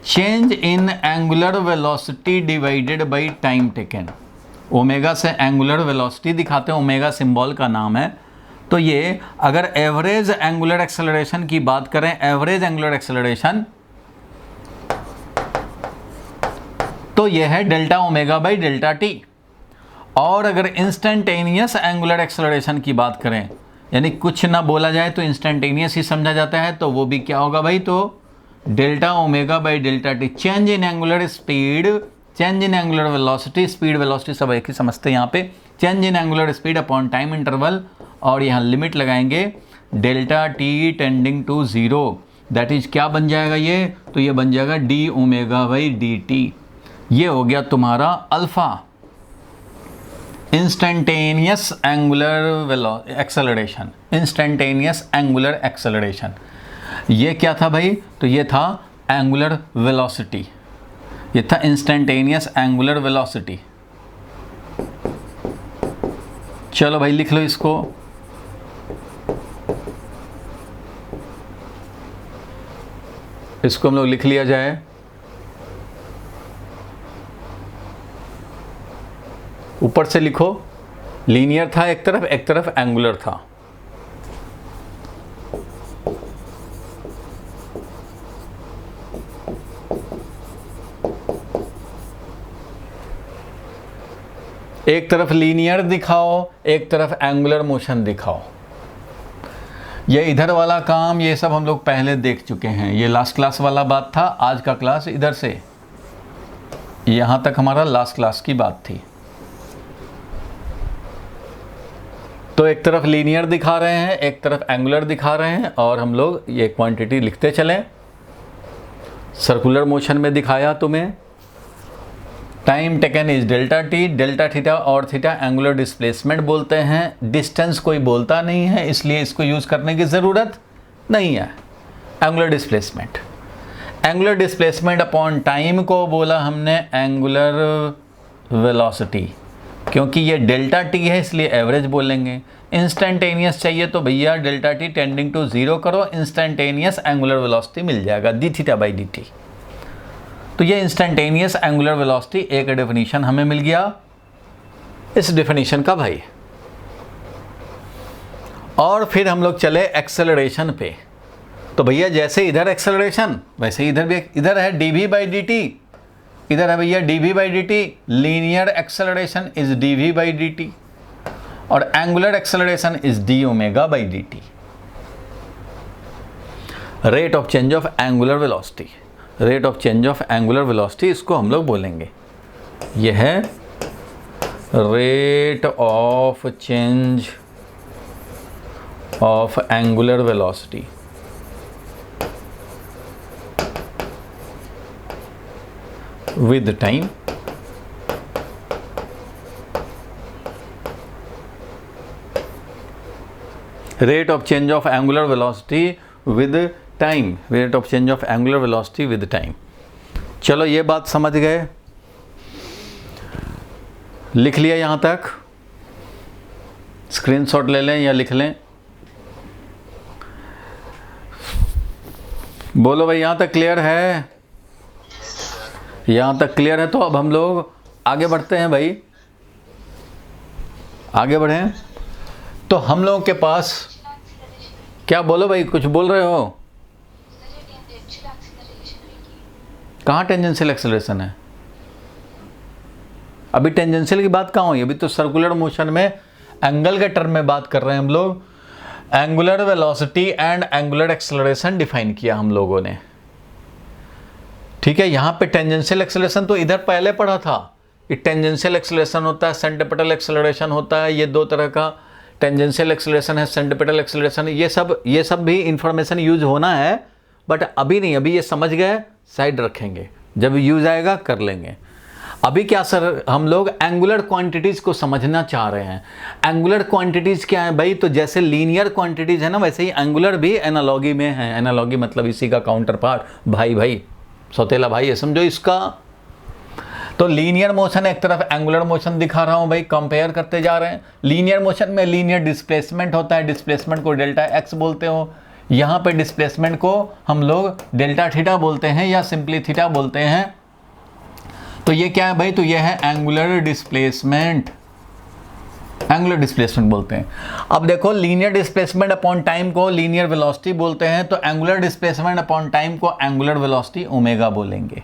S1: change in angular velocity divided by time taken. Omega से एंगुलर वेलोसिटी दिखाते हैं, ओमेगा सिंबल का नाम है। तो ये अगर एवरेज एंगुलर एक्सेलरेशन की बात करें, एवरेज एंगुलर एक्सेलरेशन, तो ये है delta omega by delta T. और अगर इंस्टेंटेनियस एंगुलर एक्सेलरेशन की बात करें, यानी कुछ ना बोला जाए तो इंस्टेंटेनियस ही समझा जाता है, तो वो भी क्या होगा भाई? तो delta omega by delta t. Change in angular speed, change in angular velocity, speed velocity सब एक ही समझते हैं यहाँ पे। Change in angular speed upon time interval, और यहाँ लिमिट लगाएंगे delta t tending to zero. That is क्या बन जाएगा ये? तो ये बन जाएगा d omega by d t. ये हो गया तुम्हारा alpha, instantaneous angular acceleration, instantaneous angular acceleration. ये क्या था भाई? तो ये था एंगुलर वेलोसिटी, ये था इंस्टेंटेनियस एंगुलर वेलोसिटी। चलो भाई लिख लो इसको। इसको हम लोग लिख लिया जाए। ऊपर से लिखो, लीनियर था एक तरफ एंगुलर था। एक तरफ लीनियर दिखाओ, एक तरफ एंगुलर मोशन दिखाओ। ये इधर वाला काम ये सब हम लोग पहले देख चुके हैं, ये लास्ट क्लास वाला बात था। आज का क्लास इधर से यहाँ तक हमारा लास्ट क्लास की बात थी। तो एक तरफ लीनियर दिखा रहे हैं, एक तरफ एंगुलर दिखा रहे हैं, और हम लोग ये क्वांटिटी लिखते चलें। सर्कुलर मोशन में दिखाया तुम्हें, time taken is delta t, delta theta और थीटा एंगुलर डिस्प्लेसमेंट बोलते हैं। डिस्टेंस कोई बोलता नहीं है, इसलिए इसको यूज़ करने की ज़रूरत नहीं है। Angular displacement, angular displacement upon time को बोला हमने एंगुलर वेलोसिटी, क्योंकि ये डेल्टा टी है इसलिए एवरेज बोलेंगे। इंस्टेंटेनियस चाहिए तो भैया delta t tending to zero करो, इंस्टेंटेनियस एंगुलर वेलोसिटी मिल जाएगा d theta by d t. तो ये इंस्टेंटेनियस एंगुलर वेलोसिटी एक डेफिनेशन हमें मिल गया इस डेफिनेशन का भाई। और फिर हम लोग चले एक्सेलरेशन पे। तो भैया जैसे इधर एक्सेलरेशन वैसे इधर भी, इधर है d v by d t, इधर है भैया d v by d t. Linear acceleration is d v by d t और angular acceleration is d omega by d t. Rate of change of angular velocity, rate of change of angular velocity इसको हम लोग बोलेंगे। यह है rate of change of angular velocity. with time, rate of change of angular velocity with time, rate of change of angular velocity with time। चलो ये बात समझ गए, लिख लिया यहाँ तक, स्क्रीनशॉट ले लें या लिख लें। बोलो भाई, यहाँ तक क्लियर है? यहाँ तक क्लियर है। तो अब हम लोग आगे बढ़ते हैं भाई, आगे बढ़ें। तो हम लोगों के पास क्या, बोलो भाई, कुछ बोल रहे हो? कहाँ टेंजेंशियल एक्सेलरेशन है? अभी टेंजेंशियल की बात कहाँ हुई? अभी तो सर्कुलर मोशन में एंगल के टर्म में बात कर रहे हैं हम लोग। Angular velocity and angular acceleration define किया हम लोगों ने, ठीक है। यहाँ पे टेंजेंशियल एक्सेलरेशन तो इधर पहले पढ़ा था। ये टेंजेंशियल एक्सेलरेशन होता है, सेंट्रिपेटल एक्सेलरेशन होता है, ये दो तरह का टेंजेंशियल एक्सेलरेशन है, सेंट्रिपेटल एक्सेलरेशन। ये सब भी इंफॉर्मेशन यूज होना है, बट अभी नहीं। अभी ये समझ गए, साइड रखेंगे, जब यूज आएगा कर लेंगे। अभी क्या सर, हम लोग एंगुलर क्वांटिटीज को समझना चाह रहे हैं। एंगुलर क्वांटिटीज क्या है भाई? तो जैसे लीनियर क्वांटिटीज है ना, वैसे ही एंगुलर भी एनालॉगी में है। एनालॉगी मतलब इसी का काउंटर पार्ट। भाई सौतेला भाई है, समझो इसका। तो लीनियर मोशन एक तरफ एंगुलर मोशन दिखा रहा हूं भाई, कंपेयर करते जा रहे हैं। लीनियर मोशन में लीनियर डिस्प्लेसमेंट होता है, डिस्प्लेसमेंट को डेल्टा एक्स बोलते हो। यहाँ पे डिस्प्लेसमेंट को हम लोग डेल्टा थीटा बोलते हैं या सिंपली थीटा बोलते हैं। तो ये क्या है भाई? तो ये है एंगुलर डिस्प्लेसमेंट, एंगुलर डिस्प्लेसमेंट बोलते हैं। अब देखो, लीनियर डिस्प्लेसमेंट अपॉन टाइम को लीनियर वेलोसिटी बोलते हैं, तो एंगुलर डिस्प्लेसमेंट अपॉन टाइम को एंगुलर वेलोसिटी ओमेगा बोलेंगे।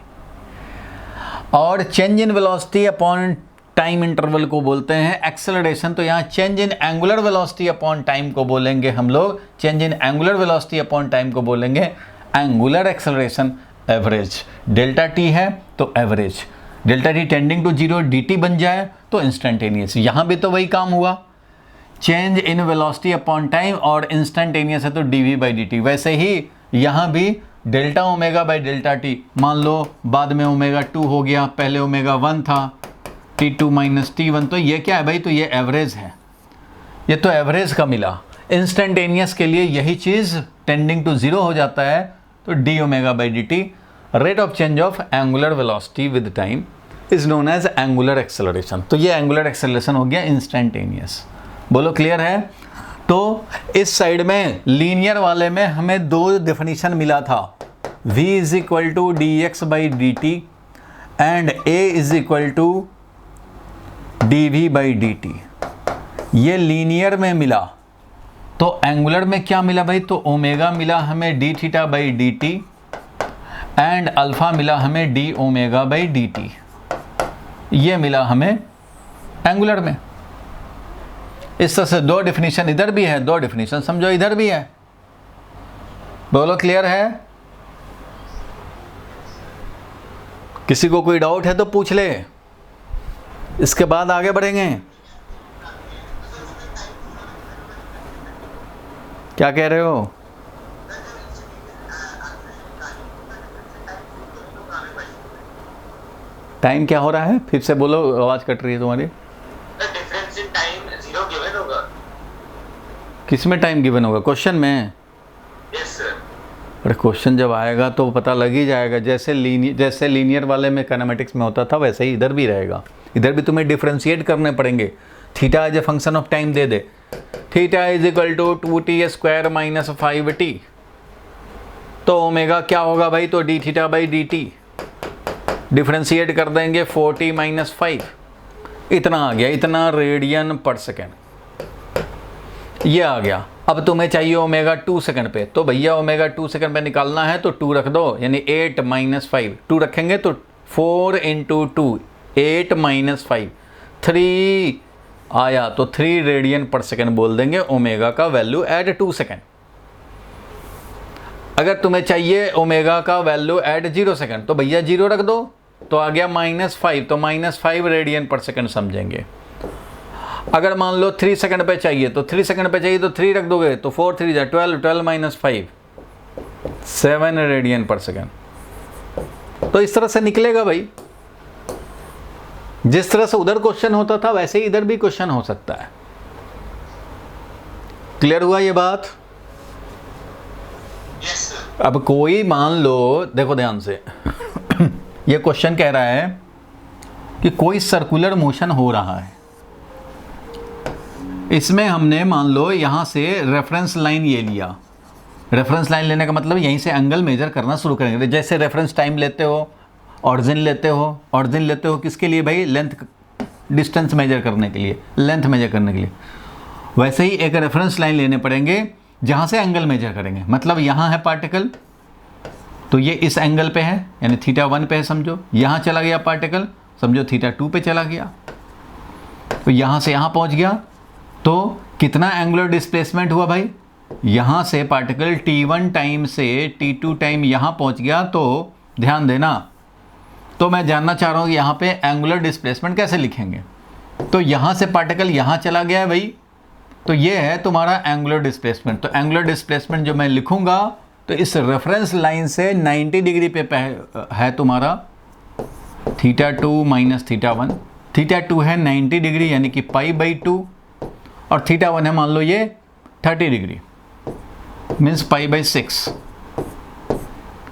S1: और change in velocity upon time interval को बोलते हैं एक्सेलरेशन। तो यहाँ change in angular velocity upon time को बोलेंगे हम लोग, change in angular velocity upon time को बोलेंगे angular acceleration average. Delta t है तो average, delta t tending to zero, d t बन जाए तो इंस्टेंटेनियस। यहाँ भी तो वही काम हुआ, change in velocity upon time, और इंस्टेंटेनियस है तो d v by d t. वैसे ही यहाँ भी delta omega by delta t, मान लो बाद में ओमेगा 2 हो गया, पहले ओमेगा 1 था, T2 माइनस T1। तो ये क्या है भाई? तो ये एवरेज है, ये तो एवरेज का मिला। इंस्टेंटेनियस के लिए यही चीज़ टेंडिंग टू जीरो हो जाता है, तो d omega by d t. Rate of change of angular velocity with time is known as angular acceleration. तो ये एंगुलर एक्सेलरेशन हो गया इंस्टेंटेनियस। बोलो क्लियर है? तो इस साइड में लीनियर वाले में हमें दो डेफिनेशन मिला था, v is equal to d x by d t and a is equal to d v by d t. ये लीनियर में मिला। तो एंगुलर में क्या मिला भाई? तो ओमेगा मिला हमें D theta by d t and alpha मिला हमें d omega by d t. ये मिला हमें एंगुलर में। इस तरह से दो डेफिनेशन इधर भी है, दो डेफिनेशन समझो इधर भी है। बोलो क्लियर है? किसी को कोई डाउट है तो पूछ ले, इसके बाद आगे बढ़ेंगे। क्या कह रहे हो? टाइम क्या हो रहा है? फिर से बोलो, आवाज कट रही है तुम्हारी।
S2: डिफरेंस इन टाइम 0 गिवन होगा।
S1: किस में टाइम गिवन होगा? क्वेश्चन में?
S2: Yes sir.
S1: अरे क्वेश्चन जब आएगा तो पता लग ही जाएगा। जैसे लीनियर वाले में काइनेमेटिक्स में होता था, वैसे ही इधर भी रहेगा। इधर भी तुम्हें डिफरेंशिएट करने पड़ेंगे। Theta as a function of time दे दे, theta is equal to 2t square minus 5t, तो ओमेगा क्या होगा भाई? तो d theta by d t. Differentiate कर देंगे 4t माइनस 5, इतना आ गया, इतना रेडियन पर सेकेंड ये आ गया। अब तुम्हें चाहिए ओमेगा 2 सेकंड पे, तो भैया ओमेगा 2 सेकंड पे निकालना है तो 2 रख दो, यानी 8 माइनस 5। 2 रखेंगे तो 4 इंटू 2 8 माइनस 5 3 आया, तो 3 रेडियन पर सेकंड बोल देंगे ओमेगा का वैल्यू एट 2 सेकंड। अगर तुम्हें चाहिए ओमेगा का वैल्यू एट 0 सेकंड, तो भैया 0 रख दो, तो आ गया -5, तो -5 रेडियन पर सेकंड समझेंगे। अगर मान लो 3 सेकंड पे चाहिए, तो 3 सेकंड पे चाहिए तो 3 रख दोगे, तो 4 3 जा 12, 12 माइनस 5 7 रेडियन पर सेकंड। तो इस तरह से निकलेगा भाई। जिस तरह से उधर क्वेश्चन होता था वैसे ही इधर भी क्वेश्चन हो सकता है। क्लियर हुआ ये बात?
S2: Yes sir.
S1: अब कोई मान लो, देखो ध्यान से ये क्वेश्चन कह रहा है कि कोई सर्कुलर मोशन हो रहा है, इसमें हमने मान लो यहां से रेफरेंस लाइन ये लिया, रेफरेंस लाइन लेने का मतलब यहीं से एंगल मेजर करना शुरू करेंगे। जैसे रेफरेंस टाइम लेते हो, ऑरिजिन लेते हो किसके लिए भाई? लेंथ, डिस्टेंस मेजर करने के लिए, लेंथ मेजर करने के लिए। वैसे ही एक रेफरेंस लाइन लेने पड़ेंगे जहाँ से एंगल मेजर करेंगे। मतलब यहाँ है पार्टिकल, तो ये इस एंगल पे है, यानी θ1 पे है समझो। यहाँ चला गया पार्टिकल, समझो θ2 पे चला गया, तो यहाँ से यहाँ पहुँच गया। तो कितना एंगुलर डिस्प्लेसमेंट हुआ भाई? यहाँ से पार्टिकल t1 टाइम से t2 टाइम यहाँ पहुँच गया। तो ध्यान देना, तो मैं जानना चाह रहा हूँ कि यहाँ पे एंगुलर डिस्प्लेसमेंट कैसे लिखेंगे। तो यहाँ से पार्टिकल यहाँ चला गया है भाई, तो ये है तुम्हारा एंगुलर डिस्प्लेसमेंट। तो एंगुलर डिस्प्लेसमेंट जो मैं लिखूँगा, तो इस रेफरेंस लाइन से 90 डिग्री पे है तुम्हारा θ2 माइनस θ1। θ2 है 90 डिग्री यानी कि π/2, और θ1 है मान लो ये 30 डिग्री, मीन्स π/6।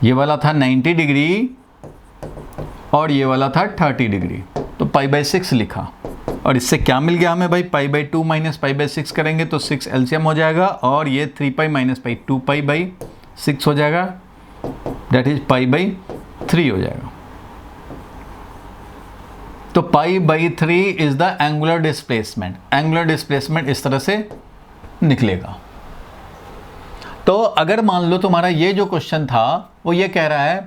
S1: ये वाला था 90 डिग्री और ये वाला था 30 डिग्री, तो π/6 लिखा। और इससे क्या मिल गया हमें भाई? π/2 माइनस π/6 करेंगे तो 6 एलसीएम हो जाएगा, और ये 3π माइनस पाई 2π/6 हो जाएगा, दैट इज π/3 हो जाएगा। तो π/3 is the angular displacement. Angular displacement इस तरह से निकलेगा। तो अगर मान लो तुम्हारा ये जो क्वेश्चन था वो ये कह रहा है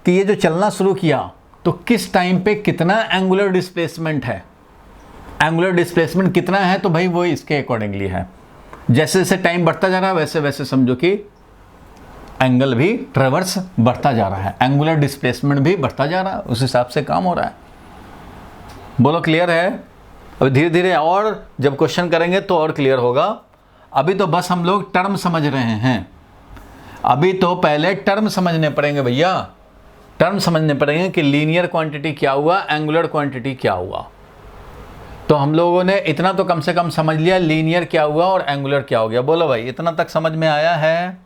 S1: कि ये जो चलना शुरू किया तो किस टाइम पे कितना एंगुलर डिस्प्लेसमेंट है। एंगुलर डिस्प्लेसमेंट कितना है, तो भाई वो इसके अकॉर्डिंगली है। जैसे जैसे टाइम बढ़ता जा रहा है वैसे वैसे समझो कि एंगल भी ट्रेवर्स बढ़ता जा रहा है, एंगुलर डिस्प्लेसमेंट भी बढ़ता जा रहा है, उस हिसाब से काम हो रहा है। बोलो क्लियर है? अब धीरे धीरे और जब क्वेश्चन करेंगे तो और क्लियर होगा। अभी तो बस हम लोग टर्म समझ रहे हैं, अभी तो पहले टर्म समझने पड़ेंगे भैया। टर्म समझने पड़ेंगे कि लीनियर क्वांटिटी क्या हुआ, एंगुलर क्वांटिटी क्या हुआ। तो हम लोगों ने इतना तो कम से कम समझ लिया, लीनियर क्या हुआ और एंगुलर क्या हो गया। बोलो भाई, इतना तक समझ में आया है?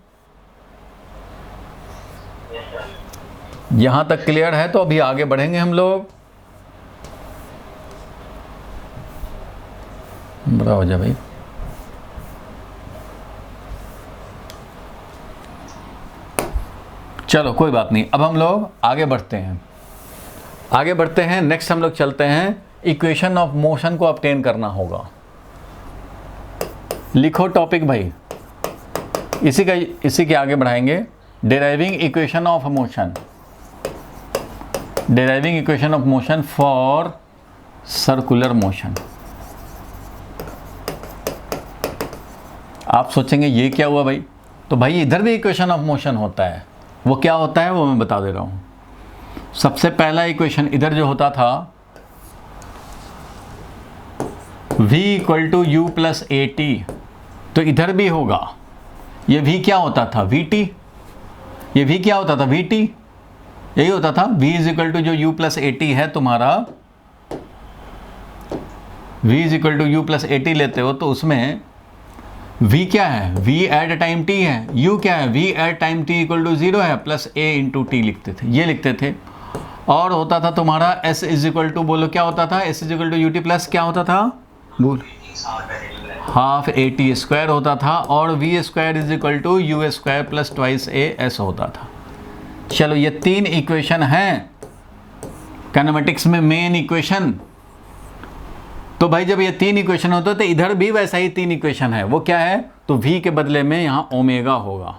S1: यहां तक क्लियर है? तो अभी आगे बढ़ेंगे हम लोग। बड़ा हो जा भाई। चलो कोई बात नहीं, अब हम लोग आगे बढ़ते हैं। नेक्स्ट हम लोग चलते हैं, इक्वेशन ऑफ मोशन को ऑब्टेन करना होगा। लिखो टॉपिक भाई, इसी के आगे बढ़ाएंगे। Deriving equation of motion, deriving equation of motion for circular motion. आप सोचेंगे ये क्या हुआ भाई? तो भाई इधर भी इक्वेशन ऑफ मोशन होता है। वो क्या होता है वो मैं बता दे रहा हूँ। सबसे पहला इक्वेशन इधर जो होता था v = u + at, तो इधर भी होगा। ये v क्या होता था? vt। ये v क्या होता था? vt। यही होता था। v = जो u + at है तुम्हारा, v = u + at लेते हो तो उसमें v क्या है? v एट टाइम t है। u क्या है? v एट टाइम t = 0 है, प्लस a × t लिखते थे, ये लिखते थे। और होता था तुम्हारा s = बोलो क्या होता था? s = ut प्लस क्या होता था? बोल, हाफ at² होता था। और v² = u² प्लस 2as होता था। चलो ये 3 इक्वेशन हैं काइनेमेटिक्स में, मेन इक्वेशन। तो भाई जब ये 3 इक्वेशन होते तो इधर भी वैसा ही 3 इक्वेशन है। वो क्या है? तो v के बदले में यहाँ ओमेगा होगा।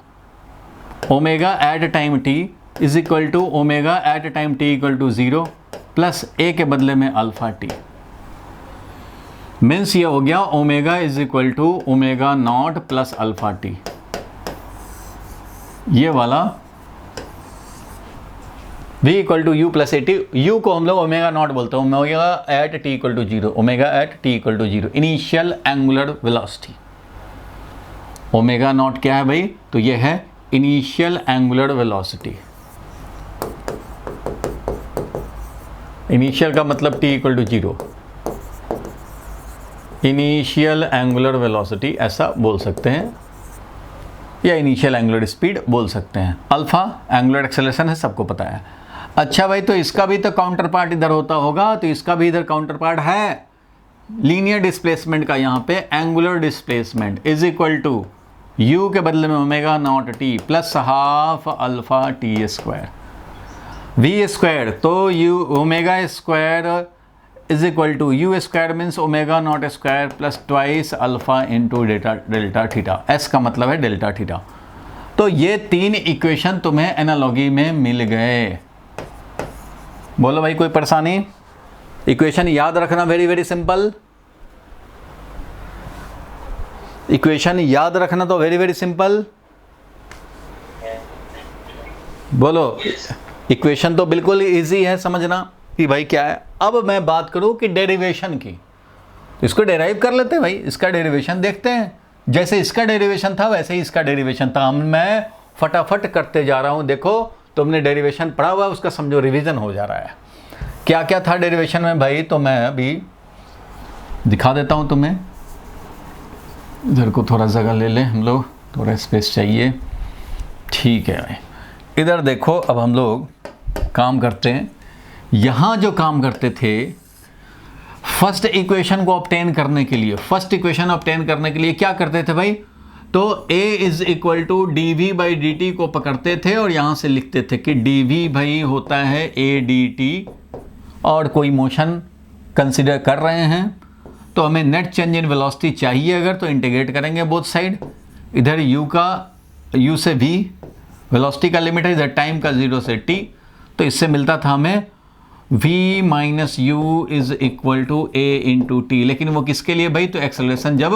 S1: Omega at time t = omega at time t = 0 plus a के बदले में अल्फा t। मीन्स ये हो गया ओमेगा = ω0 प्लस अल्फा t। ये वाला v = u + at, u को हम लोग ω0 बोलते हैं, omega at t = 0, omega at t = 0, initial angular velocity. ω0 क्या है भाई? तो ये है इनिशियल एंगुलर वेलोसिटी। इनिशियल का मतलब t = 0, इनिशियल एंगुलर वेलोसिटी ऐसा बोल सकते हैं, या इनिशियल एंगुलर स्पीड बोल सकते हैं। अल्फा एंगुलर एक्सेलरेशन है, सबको पता है। अच्छा भाई, तो इसका भी तो काउंटर पार्ट इधर होता होगा, तो इसका भी इधर काउंटर पार्ट है लीनियर डिस्प्लेसमेंट का। यहाँ पे एंगुलर डिस्प्लेसमेंट = u के बदले में omega naught t plus half alpha t square v square, तो u omega square is equal to u square means omega naught square plus twice alpha into delta theta, s का मतलब है delta theta. तो ये 3 equation तुम्हें analogy में मिल गए। बोलो भाई कोई परेशानी? इक्वेशन याद रखना, वेरी वेरी सिंपल। इक्वेशन याद रखना तो वेरी वेरी सिंपल। बोलो, इक्वेशन तो बिल्कुल इजी है समझना कि भाई क्या है। अब मैं बात करूं कि डेरिवेशन की, तो इसको डेराइव कर लेते हैं भाई, इसका डेरिवेशन देखते हैं। जैसे इसका डेरिवेशन था वैसे ही इसका डेरिवेशन था। मैं फटाफट करते जा रहा हूं। देखो तुमने डेरिवेशन पढ़ा हुआ, उसका समझो रिवीजन हो जा रहा है। क्या क्या था डेरिवेशन में भाई, तो मैं अभी दिखा देता हूं तुम्हें। इधर को थोड़ा जगह ले लें हम लोग, थोड़ा स्पेस चाहिए। ठीक है भाई, इधर देखो। अब हम लोग काम करते हैं। यहाँ जो काम करते थे फर्स्ट इक्वेशन को ऑब्टेन करने के लिए, फर्स्ट इक्वेशन ऑब्टेन करने के लिए क्या करते थे भाई, तो a is equal to d v by d t को पकड़ते थे और यहाँ से लिखते थे कि डी वी भाई होता है ए डी टी, और कोई मोशन कंसिडर कर रहे हैं तो हमें नेट चेंज इन वेलोसिटी चाहिए अगर, तो इंटीग्रेट करेंगे बोथ साइड। इधर u से v वेलोसिटी का लिमिट है, इधर टाइम का 0 से t, तो इससे मिलता था हमें v minus u is equal to a into t. लेकिन वो किसके लिए भाई, तो एक्सेलरेशन जब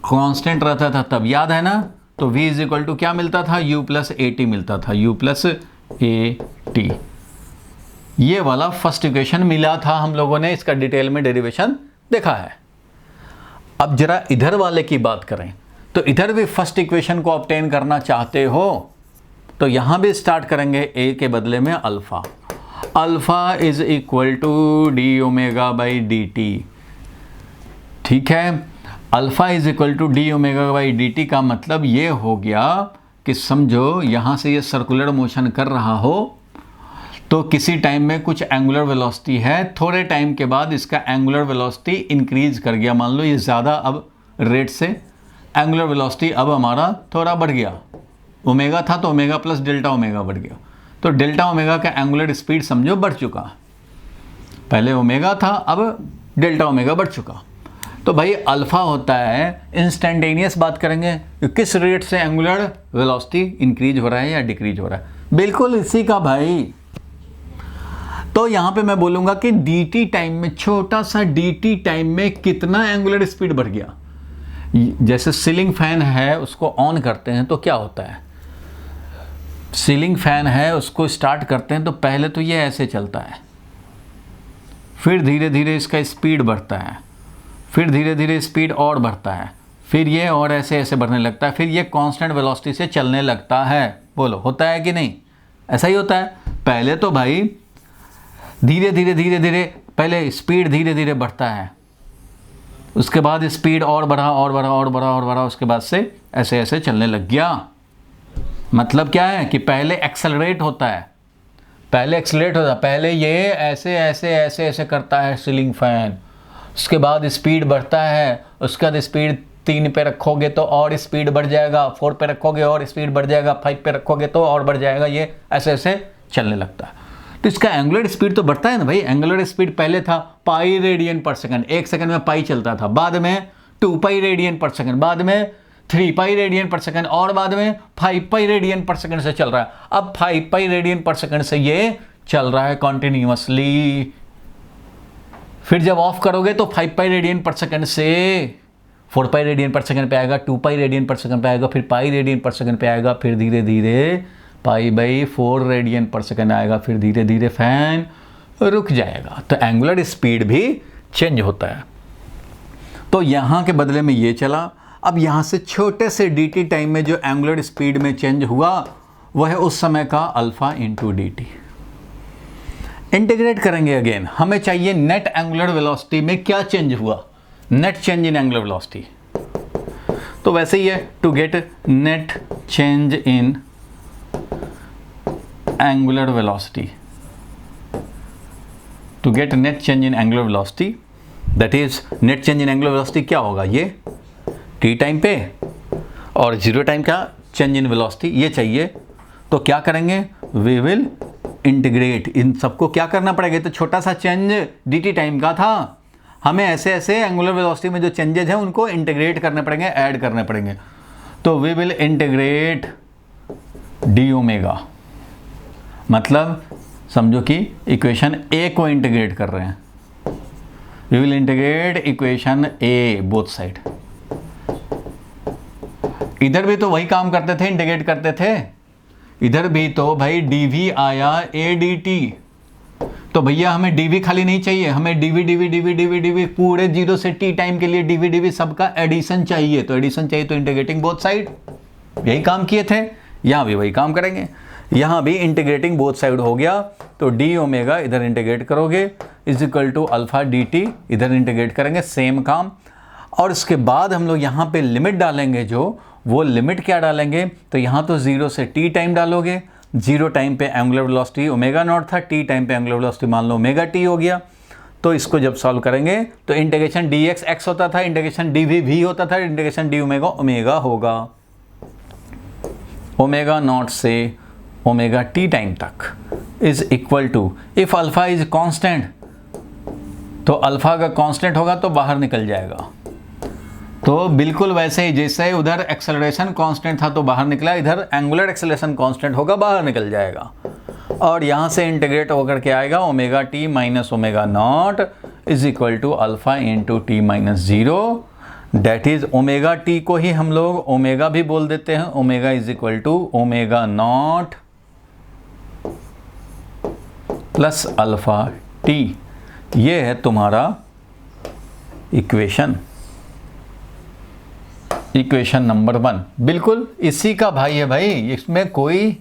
S1: कांस्टेंट रहता था तब, याद है ना। तो v इज इक्वल टू क्या मिलता था, u प्लस ए टी मिलता था, u प्लस ए टी। ये वाला फर्स्ट इक्वेशन मिला था हम लोगों ने, इसका डिटेल में डेरिवेशन देखा है। अब जरा इधर वाले की बात करें, तो इधर भी फर्स्ट इक्वेशन को ऑब्टेन करना चाहते हो तो यहां भी स्टार्ट करेंगे a के बदले में alpha. Alpha is equal to d omega by d t. ठीक है, alpha is equal to d omega by d t का मतलब ये हो गया कि समझो यहाँ से ये सर्कुलर मोशन कर रहा हो तो किसी टाइम में कुछ एंगुलर वेलोसिटी है, थोड़े टाइम के बाद इसका एंगुलर वेलोसिटी इंक्रीज कर गया। मान लो ये ज़्यादा अब रेट से एंगुलर वेलोसिटी अब हमारा थोड़ा बढ़ गया, ओमेगा था तो ओमेगा प्लस डेल्टा ओमेगा बढ़ गया, तो डेल्टा ओमेगा का एंगुलर स्पीड समझो बढ़ चुका। पहले ओमेगा था, अब डेल्टा ओमेगा बढ़ चुका। तो भाई अल्फा होता है इंस्टेंटेनियस, बात करेंगे किस रेट से एंगुलर वेलोसिटी इंक्रीज हो रहा है या डिक्रीज हो रहा है, बिल्कुल इसी का भाई। तो यहाँ पे मैं बोलूँगा कि dt टाइम में, छोटा सा dt टाइम में कितना एंगुलर स्पीड बढ़ गया। जैसे सीलिंग फैन है, उसको ऑन करते हैं तो क्या होता है, सीलिंग फैन है उसको स्टार्ट करते हैं तो पहले तो ये ऐसे चलता है, फिर धीरे धीरे इसका स्पीड बढ़ता है, फिर धीरे धीरे स्पीड और बढ़ता है, फिर ये और ऐसे ऐसे बढ़ने लगता है, फिर ये कांस्टेंट वेलोसिटी से चलने लगता है। बोलो होता है कि नहीं, ऐसा ही होता है। पहले तो भाई धीरे धीरे पहले स्पीड धीरे धीरे बढ़ता है, उसके बाद स्पीड और बढ़ा और बढ़ा और बढ़ा और बढ़ा, उसके बाद से ऐसे ऐसे चलने लग गया। मतलब क्या है कि पहले एक्सेलरेट होता है, पहले ये ऐसे ऐसे ऐसे ऐसे करता है सीलिंग फैन, उसके बाद स्पीड बढ़ता है, उसके बाद स्पीड 3 पे रखोगे तो और स्पीड बढ़ जाएगा, 4 पे रखोगे और स्पीड बढ़ जाएगा, 5 पे रखोगे तो और बढ़ जाएगा, ये ऐसे ऐसे चलने लगता है। तो इसका एंगुलर स्पीड तो बढ़ता है ना भाई। एंगुलर स्पीड पहले था pi radian per second, 1 second में पाई चलता था, बाद में 2 पाई रेडियन पर सेकंड, बाद में 3 पाई रेडियन पर सेकंड, और बाद में 5 पाई रेडियन पर सेकंड से चल रहा है। अब 5 पाई रेडियन पर सेकंड से ये चल रहा है कॉन्टिन्यूअसली। फिर जब ऑफ करोगे तो 5 पाई रेडियन पर सेकंड से 4 पाई रेडियन पर सेकंड पे आएगा, 2 पाई रेडियन पर सेकंड पे आएगा, फिर पाई रेडियन पर सेकंड पे आएगा, फिर धीरे धीरे pi by 4 radian per second आएगा, फिर धीरे धीरे फैन रुक जाएगा। तो एंगुलर स्पीड भी चेंज होता है। तो यहाँ के बदले में ये चला। अब यहाँ से छोटे से dt टाइम में जो एंगुलर स्पीड में चेंज हुआ वह है उस समय का अल्फा इंटू dt। इंटीग्रेट करेंगे अगेन, हमें चाहिए नेट एंगुलर वेलोसिटी में क्या चेंज हुआ, net change in angular velocity. तो वैसे ही है, to get net change in angular velocity, to get net change in angular velocity, that is net change in angular velocity क्या होगा, ये t टाइम पे और 0 टाइम क्या, चेंज इन वेलोसिटी, ये चाहिए। तो क्या करेंगे, वी विल इंटीग्रेट, इन सबको क्या करना पड़ेगा, तो छोटा सा चेंज dt टाइम का था, हमें ऐसे ऐसे एंगुलर वेलोसिटी में जो चेंजेज हैं उनको इंटीग्रेट करने पड़ेंगे, ऐड करने पड़ेंगे। तो we will integrate d omega, मतलब समझो कि इक्वेशन ए को इंटीग्रेट कर रहे हैं, we will integrate equation a both side. इधर भी तो वही काम करते थे, इंटीग्रेट करते थे, इधर भी तो भाई dv आया a dt, तो भैया हमें dv खाली नहीं चाहिए, हमें dv पूरे 0 से t टाइम के लिए dv सबका एडिशन चाहिए। तो एडिशन चाहिए तो इंटीग्रेटिंग बोथ साइड, यही काम किए थे, यहाँ भी वही काम करेंगे। यहाँ भी इंटीग्रेटिंग बोथ साइड हो गया, तो डी ओमेगा इधर इंटीग्रेट करोगे is equal to alpha d t, इधर इंटीग्रेट करेंगे, सेम काम। और इसके बाद हम लोग यहाँ पे लिमिट डालेंगे, जो वो लिमिट क्या डालेंगे, तो यहाँ तो 0 से t टाइम डालोगे, 0 टाइम पे एंगुलर वेलोसिटी ओमेगा नॉट था, t टाइम पे एंगुलर वेलोसिटी मान लो ओमेगा t हो गया। तो इसको जब सॉल्व करेंगे तो इंटीग्रेशन dx x होता था, इंटीग्रेशन dv v होता था, इंटीग्रेशन d ओमेगा ओमेगा होगा, ओमेगा नॉट से ओमेगा t टाइम तक is equal to, if alpha is constant, तो अल्फा का कांस्टेंट होगा तो बाहर निकल जाएगा। तो बिल्कुल वैसे ही जैसे उधर एक्सेलरेशन कांस्टेंट था तो बाहर निकला, इधर एंगुलर एक्सेलरेशन कांस्टेंट होगा, बाहर निकल जाएगा। और यहाँ से इंटीग्रेट होकर के आएगा omega t minus omega naught is equal to alpha into t minus 0, that is omega t को ही हम लोग ओमेगा भी बोल देते हैं, omega is equal to omega naught plus alpha t. ये है तुम्हारा इक्वेशन नंबर 1, बिल्कुल इसी का भाई है भाई, इसमें कोई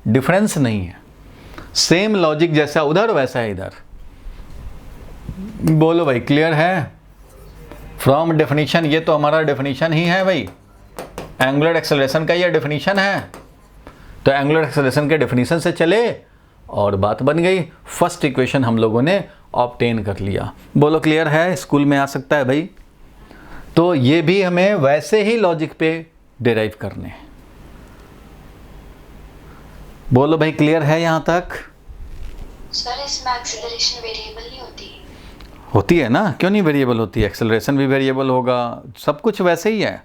S1: डिफरेंस नहीं है, सेम लॉजिक जैसा उधर वैसा है इधर। बोलो भाई, क्लियर है? फ्रॉम डेफिनेशन, ये तो हमारा डेफिनेशन ही है भाई, एंगुलर एक्सेलरेशन का ये डेफिनेशन है, तो एंगुलर एक्सेलरेशन के डेफिनेशन से चले और बात बन गई। फर्स्ट इक्वेशन हम लोगों ने ऑब्टेन कर लिया। बोलो क्लियर है? स्कूल में आ सकता है भाई। तो ये भी हमें वैसे ही लॉजिक पे डिराइव करने हैं। बोलो भाई, क्लियर है यहां तक?
S3: सर इसमें एक्सेलरेशन वेरिएबल नहीं होती?
S1: होती है ना, क्यों नहीं वेरिएबल होती है, एक्सेलरेशन भी वेरिएबल होगा, सब कुछ वैसे ही है,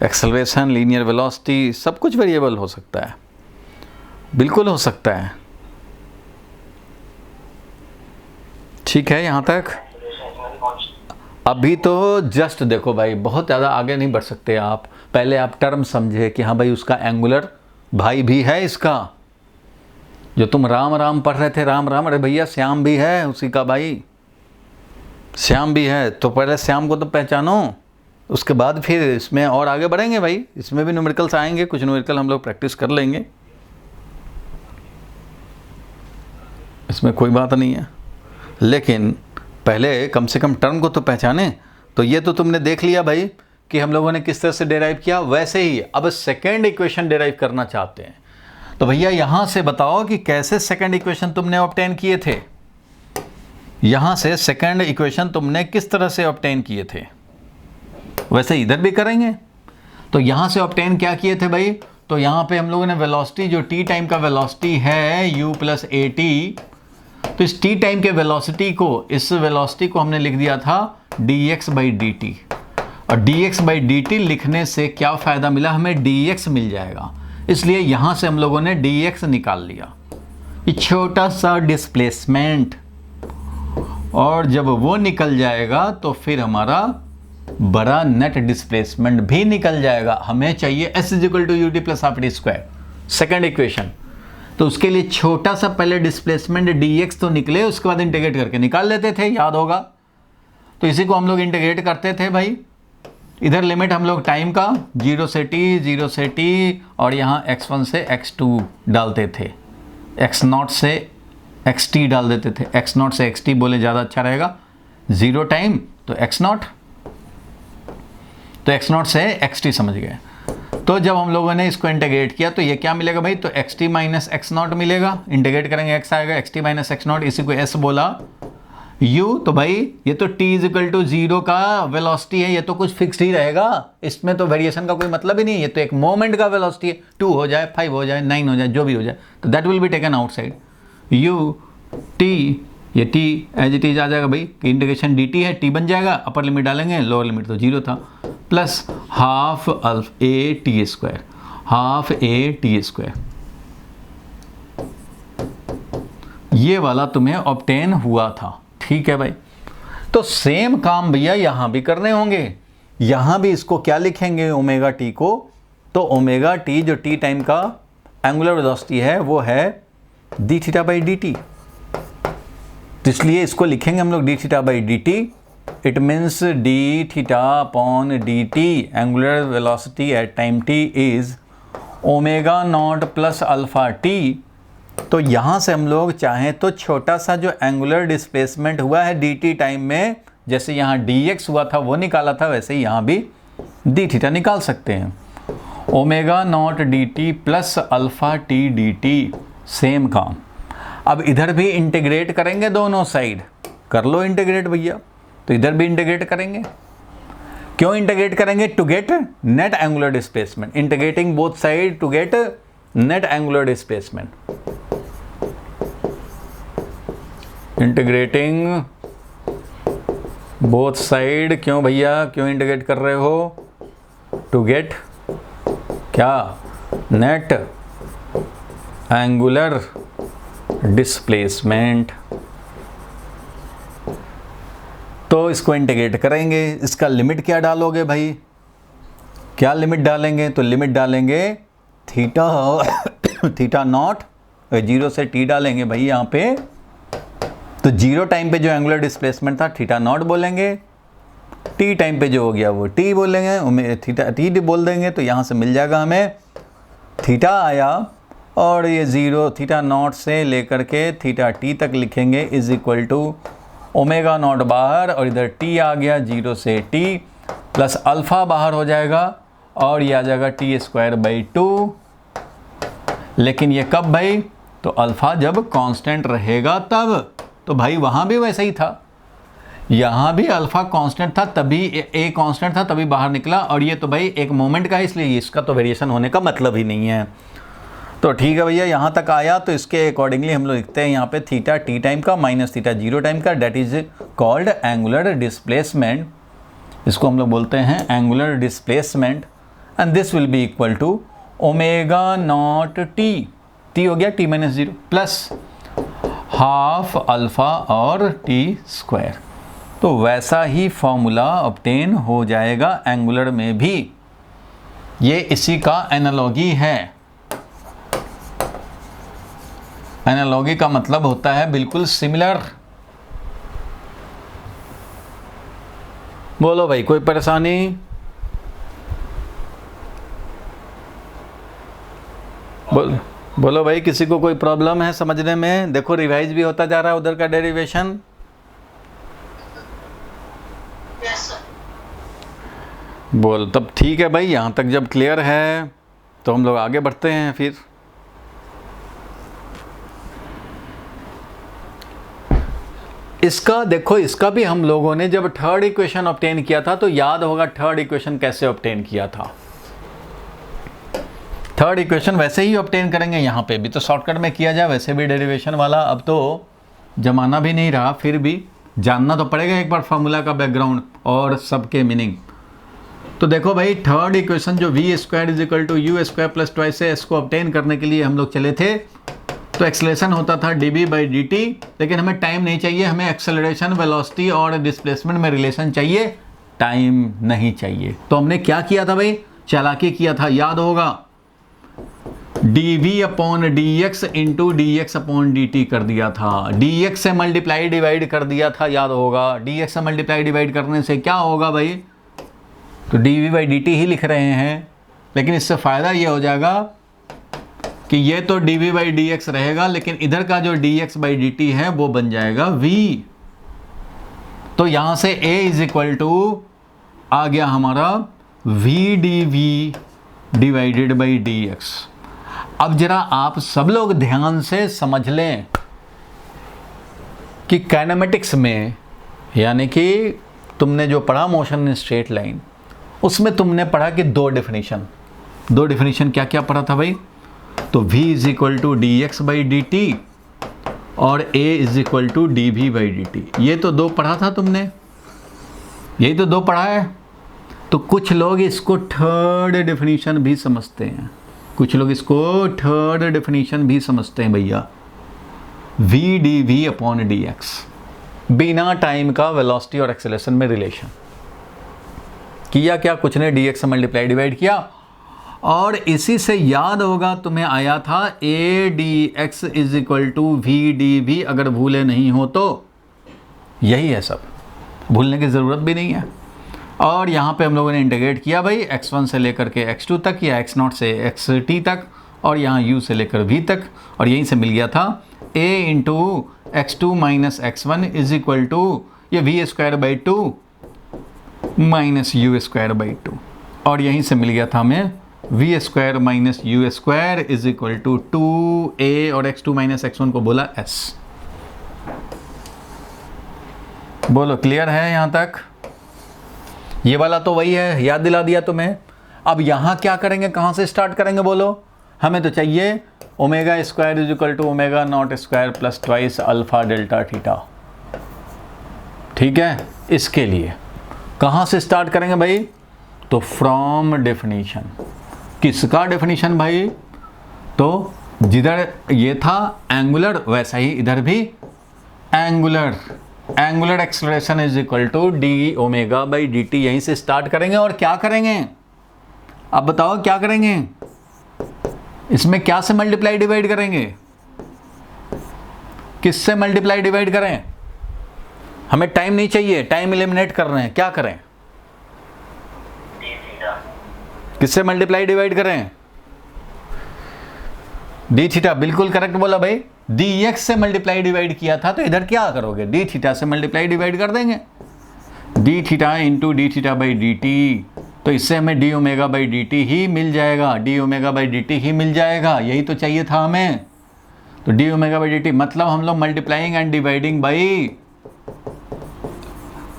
S1: एक्सेलरेशन, लीनियर वेलोसिटी, सब कुछ वेरिएबल हो सकता है, बिल्कुल हो सकता है। ठीक है यहां तक? अभी तो जस्ट देखो भाई, बहुत ज़्यादा आगे नहीं बढ़ सकते आप, पहले आप टर्म समझे कि हाँ भाई उसका एंगुलर भाई भी है, इसका जो तुम राम राम पढ़ रहे थे, राम राम, अरे भैया श्याम भी है उसी का भाई, श्याम भी है, तो पहले श्याम को तो पहचानो, उसके बाद फिर इसमें और आगे बढ़ेंगे भाई, इसमें भी न्यूमेरिकल्स आएंगे, कुछ न्यूमेरिकल हम लोग प्रैक्टिस कर लेंगे, इसमें कोई बात नहीं है, लेकिन पहले कम से कम टर्म को तो पहचाने। तो ये तो तुमने देख लिया भाई कि हम लोगों ने किस तरह से डेराइव किया, वैसे ही अब सेकेंड इक्वेशन डेराइव करना चाहते हैं। तो भैया यहाँ से बताओ कि कैसे सेकेंड इक्वेशन तुमने ऑब्टेन किए थे, यहाँ से सेकेंड इक्वेशन तुमने किस तरह से ऑब्टेन किए थे, वैसे इधर भी करेंगे। तो यहाँ से ऑब्टेन क्या किए थे भाई, तो यहाँ पे हम लोगों ने वेलोसिटी, जो टी टाइम का वेलोसिटी है u प्लस ए टी, तो इस टी टाइम के वेलोसिटी को, इस वेलोसिटी को हमने लिख दिया था dx बाई डी टी, और dx बाई डी टी लिखने से क्या फ़ायदा मिला, हमें dx मिल जाएगा, इसलिए यहाँ से हम लोगों ने dx निकाल लिया, ये छोटा सा डिस्प्लेसमेंट, और जब वो निकल जाएगा तो फिर हमारा बड़ा नेट डिस्प्लेसमेंट भी निकल जाएगा। हमें चाहिए s equal to u t plus half t square, second equation. तो उसके लिए छोटा सा पहले डिस्प्लेसमेंट dx तो निकले, उसके बाद इंटीग्रेट करके निकाल लेते थे, याद होगा। तो इसी को हम लोग इंटीग्रेट करते थे भाई, इधर लिमिट हम लोग टाइम का 0 से t, और यहाँ x1 से x2 डालते थे, x0 से xt डाल देते थे, x0 से xt बोले ज़्यादा अच्छा रहेगा, 0 टाइम तो x0, तो x0 से xt समझ गए। तो जब हम लोगों ने इसको इंटीग्रेट किया तो ये क्या मिलेगा भाई, तो xt माइनस x0 मिलेगा, इंटीग्रेट करेंगे x आएगा, xt माइनस x0, इसी को s बोला, u, तो भाई ये तो t इज इक्वल टू 0 का वेलोसिटी है, ये तो कुछ फिक्स्ड ही रहेगा, इसमें तो वेरिएशन का कोई मतलब ही नहीं है, ये तो एक मोमेंट का वेलोसिटी है, 2 हो जाए, 5 हो जाए, 9 हो जाए, जो भी हो जाए, तो that will be taken outside. u t, ये t एज इट इज आ जाएगा भाई, इंटीग्रेशन dt है, t बन जाएगा, अपर लिमिट डालेंगे, लोअर लिमिट तो 0 था, plus half a t square, half a t square, ये वाला तुम्हें ऑब्टेन हुआ था। ठीक है भाई, तो सेम काम भैया यहां भी करने होंगे, यहां भी इसको क्या लिखेंगे ओमेगा टी को, तो ओमेगा टी जो टी टाइम का एंगुलर वेलोसिटी है वो है D theta by d t, तो इसलिए इसको लिखेंगे हम लोग D theta by d T, it means D theta upon d T angular velocity at time T is omega naught plus alpha T. तो यहाँ से हम लोग चाहें तो छोटा सा जो एंगुलर डिस्प्लेसमेंट हुआ है डी टी टाइम में, जैसे यहाँ डी एक्स हुआ था वो निकाला था, वैसे ही यहाँ भी डी थीटा निकाल सकते हैं, omega naught D T plus alpha T d T, same काम। अब इधर भी इंटीग्रेट करेंगे, दोनों साइड कर लो इंटीग्रेट भैया, तो इधर भी इंटीग्रेट करेंगे, क्यों इंटीग्रेट करेंगे, to get net angular displacement, integrating both side to get net angular displacement, integrating both side, क्यों भैया क्यों इंटीग्रेट कर रहे हो, टू गेट क्या, नेट एंगुलर डिस्प्लेसमेंट। तो इसको इंटीग्रेट करेंगे, इसका लिमिट क्या डालोगे भाई, क्या लिमिट डालेंगे, तो लिमिट डालेंगे थीटा थीटा नॉट, 0 से t डालेंगे भाई यहाँ पे, तो 0 टाइम पे जो एंगुलर डिस्प्लेसमेंट था थीटा नॉट बोलेंगे, t टाइम पे जो हो गया वो t बोलेंगे, थीटा t बोल देंगे, तो यहाँ से मिल जाएगा हमें थीटा आया, और ये 0 थीटा नॉट से लेकर के थीटा t तक लिखेंगे is equal to omega naught बाहर, और इधर t आ गया 0 से t प्लस अल्फ़ा बाहर हो जाएगा, और ये आ जाएगा टी स्क्वायर बाई 2, लेकिन ये कब भाई, तो अल्फ़ा जब कांस्टेंट रहेगा तब, तो भाई वहाँ भी वैसा ही था, यहाँ भी अल्फ़ा कांस्टेंट था तभी, ए कांस्टेंट था तभी बाहर निकला, और ये तो भाई एक मोमेंट का है, इसलिए इसका तो वेरिएशन होने का मतलब ही नहीं है। तो ठीक है भैया, यहाँ तक आया, तो इसके अकॉर्डिंगली हम लोग लिखते हैं यहाँ पे थीटा टी टाइम का माइनस थीटा 0 टाइम का, that is called angular displacement, इसको हम लोग बोलते हैं angular displacement, and this will be equal to omega naught t, t हो गया t minus 0 plus half alpha और टी स्क्वायर। तो वैसा ही फॉर्मूला ऑब्टेन हो जाएगा एंगुलर में भी, ये इसी का एनालॉगी है। एनालॉगी का मतलब होता है बिल्कुल सिमिलर। बोलो भाई कोई परेशानी, बोलो भाई किसी को कोई प्रॉब्लम है समझने में, देखो रिवाइज भी होता जा रहा है उधर का डेरिवेशन। बोल तब ठीक है भाई, यहाँ तक जब क्लियर है तो हम लोग आगे बढ़ते हैं फिर। इसका देखो, इसका भी हम लोगों ने जब थर्ड इक्वेशन ऑब्टेन किया था तो याद होगा थर्ड इक्वेशन कैसे ऑब्टेन किया था। थर्ड इक्वेशन वैसे ही ऑब्टेन करेंगे, यहाँ पे भी तो शॉर्टकट में किया जाए, वैसे भी डेरिवेशन वाला अब तो जमाना भी नहीं रहा, फिर भी जानना तो पड़ेगा एक बार फार्मूला का बैकग्राउंड और सबके मीनिंग। तो देखो भाई थर्ड इक्वेशन जो v square is equal to u square plus twice है, इसको ऑब्टेन करने के लिए हम लोग चले थे, तो एक्सेलरेशन होता था डी बाई डी टी, लेकिन हमें टाइम नहीं चाहिए, हमें एक्सेलरेशन वेलोसिटी और डिस्प्लेसमेंट में रिलेशन चाहिए, टाइम नहीं चाहिए। तो हमने क्या किया था भाई, चालाकी किया था, याद होगा d v upon d x into d x upon d t कर दिया था, डी एक्स से मल्टीप्लाई डिवाइड कर दिया था, याद होगा। डी एक्स से मल्टीप्लाई डिवाइड करने से क्या होगा भाई, तो d v by d t ही लिख रहे हैं, लेकिन इससे फ़ायदा ये हो जाएगा कि ये तो d v by d x रहेगा, लेकिन इधर का जो d x by d t है वो बन जाएगा वी। तो यहाँ से a इज इक्वल टू आ गया हमारा v d v divided by d x. अब जरा आप सब लोग ध्यान से समझ लें, कि काइनेमेटिक्स में, यानी कि तुमने जो पढ़ा मोशन इन स्ट्रेट लाइन, उसमें तुमने पढ़ा कि दो डेफिनेशन क्या क्या पढ़ा था भाई? तो v is equal to d x by d t और a is equal to d v by d t. ये तो दो पढ़ा था तुमने, यही तो दो पढ़ा है। तो कुछ लोग इसको थर्ड डेफिनेशन भी समझते हैं, भैया, v d v upon d x, बिना टाइम का वेलोसिटी और एक्सेलरेशन में रिलेशन किया। क्या कुछ ने डी एक्स से मल्टीप्लाई डिवाइड किया, और इसी से याद होगा तुम्हें आया था a d x is equal to v d v. अगर भूले नहीं हो तो यही है, सब भूलने की ज़रूरत भी नहीं है। और यहाँ पे हम लोगों ने इंटीग्रेट किया भाई x1 से लेकर के x2 तक, या x0 से xt तक, और यहाँ u से लेकर v तक, और यहीं से मिल गया था a into x2 minus x1 is equal to ये v square by two minus u square by two, और यहीं से मिल गया था हमें v square minus u square is equal to 2a, और x2 माइनस x1 को बोला s। बोलो क्लियर है यहाँ तक? ये वाला तो वही है, याद दिला दिया तुम्हें। अब यहाँ क्या करेंगे, कहाँ से स्टार्ट करेंगे बोलो? हमें तो चाहिए omega square is equal to omega naught square plus twice alpha delta theta. ठीक है, इसके लिए कहाँ से स्टार्ट करेंगे भाई? तो फ्रॉम डेफिनेशन। किसका डेफिनेशन भाई? तो जिधर ये था एंगुलर, वैसा ही इधर भी angular acceleration is equal to d omega by d t. यहीं से स्टार्ट करेंगे। और क्या करेंगे अब बताओ, क्या करेंगे इसमें? क्या से मल्टीप्लाई डिवाइड करेंगे? किससे मल्टीप्लाई डिवाइड करें? हमें टाइम नहीं चाहिए, टाइम एलिमिनेट कर रहे हैं। क्या करें? किससे मल्टीप्लाई डिवाइड करें? डी थीटा, बिल्कुल करेक्ट बोला भाई। डी एक्स से मल्टीप्लाई डिवाइड किया था, तो इधर क्या करोगे? डी थीटा से मल्टीप्लाई डिवाइड कर देंगे। D theta into d theta by d t, तो इससे हमें d omega by d t ही मिल जाएगा, d omega by d t ही मिल जाएगा। यही तो चाहिए था हमें। तो d omega by d t मतलब हम लोग मल्टीप्लाइंग एंड डिवाइडिंग बाई,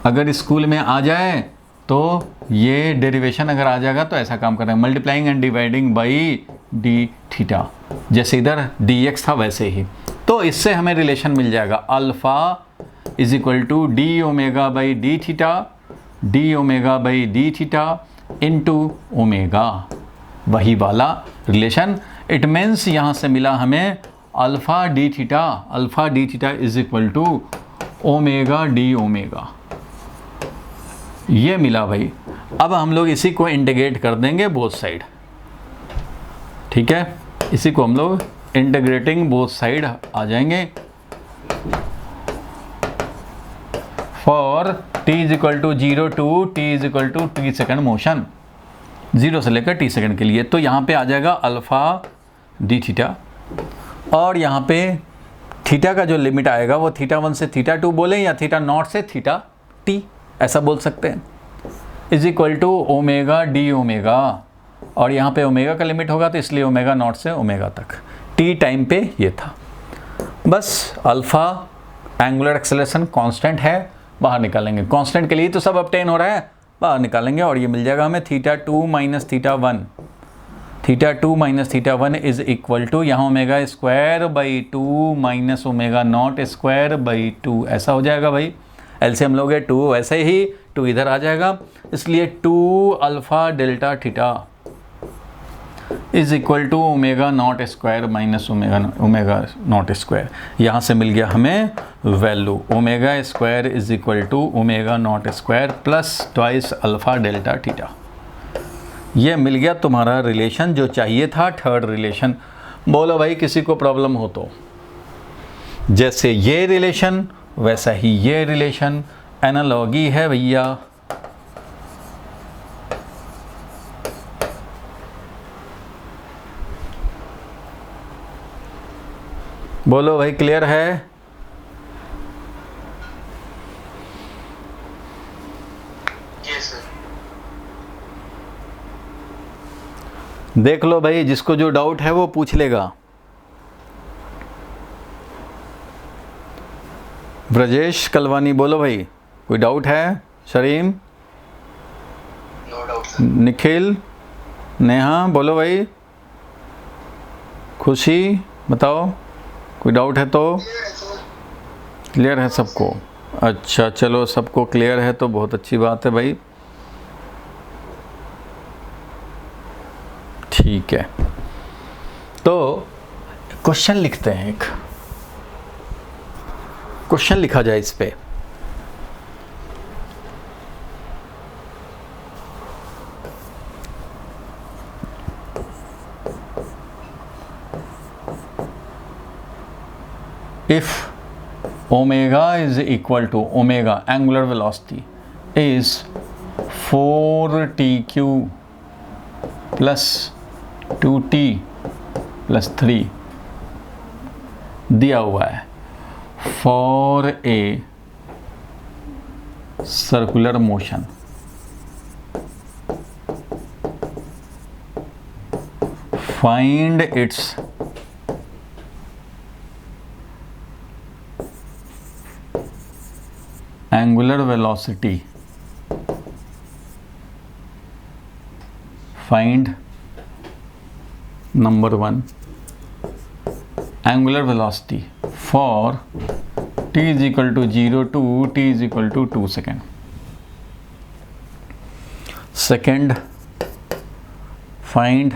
S1: अगर स्कूल में आ जाए तो ये डेरिवेशन अगर आ जाएगा तो ऐसा काम कर रहे हैं, multiplying and dividing by d theta. जैसे इधर डी एक्स था वैसे ही। तो इससे हमें रिलेशन मिल जाएगा alpha is equal to d omega by d theta, d omega by d theta into omega, वही वाला रिलेशन। इट मीन्स यहाँ से मिला हमें alpha d theta is equal to omega d omega, ये मिला भाई। अब हम लोग इसी को इंटीग्रेट कर देंगे बोथ साइड। ठीक है, इसी को हम लोग इंटीग्रेटिंग बोथ साइड आ जाएंगे। For t is equal to 0 to t is equal to t second motion, 0 से लेकर t सेकेंड के लिए। तो यहाँ पे आ जाएगा अल्फा डी थीटा, और यहाँ पे थीटा का जो लिमिट आएगा वो θ1 से θ2 बोलें, या θ0 से θt ऐसा बोल सकते हैं, is equal to omega d omega. और यहाँ पे ओमेगा का लिमिट होगा तो इसलिए ओमेगा नॉट से ओमेगा तक, टी टाइम पे ये था। बस अल्फा एंगुलर एक्सेलरेशन कांस्टेंट है, बाहर निकालेंगे। कांस्टेंट के लिए तो सब ऑब्टेन हो रहा है, बाहर निकालेंगे और ये मिल जाएगा हमें θ2 minus θ1। θ2 minus θ1 is equal to यहाँ omega square by 2 minus omega naught square by 2, ऐसा हो जाएगा भाई। एलसीएम लोगे 2, वैसे ही 2 इधर आ जाएगा, इसलिए 2 alpha delta theta is equal to omega naught square minus omega naught square. यहाँ से मिल गया हमें value omega square is equal to omega naught square plus twice alpha delta theta. ये मिल गया तुम्हारा रिलेशन जो चाहिए था, थर्ड रिलेशन। बोलो भाई किसी को प्रॉब्लम हो तो? जैसे ये रिलेशन वैसा ही ये रिलेशन, एनालॉगी है भैया। बोलो भाई क्लियर है?
S2: Yes sir.
S1: देख लो भाई, जिसको जो डाउट है वो पूछ लेगा। ब्रजेश कलवानी बोलो भाई, कोई डाउट है? Sharim,
S2: no doubt sir.
S1: Nikhil, Neha बोलो भाई, खुशी बताओ, कोई डाउट है तो? क्लियर है सबको? अच्छा चलो, सबको क्लियर है तो बहुत अच्छी बात है भाई। ठीक है, तो क्वेश्चन लिखते हैं। एक क्वेश्चन लिखा जाए इस पे। If omega is equal to omega angular velocity is 4tq plus 2t plus 3 दिया हुआ है for a circular motion, find its angular velocity. Find number 1 angular velocity for t is equal to 0 to t is equal to 2 second. Second, find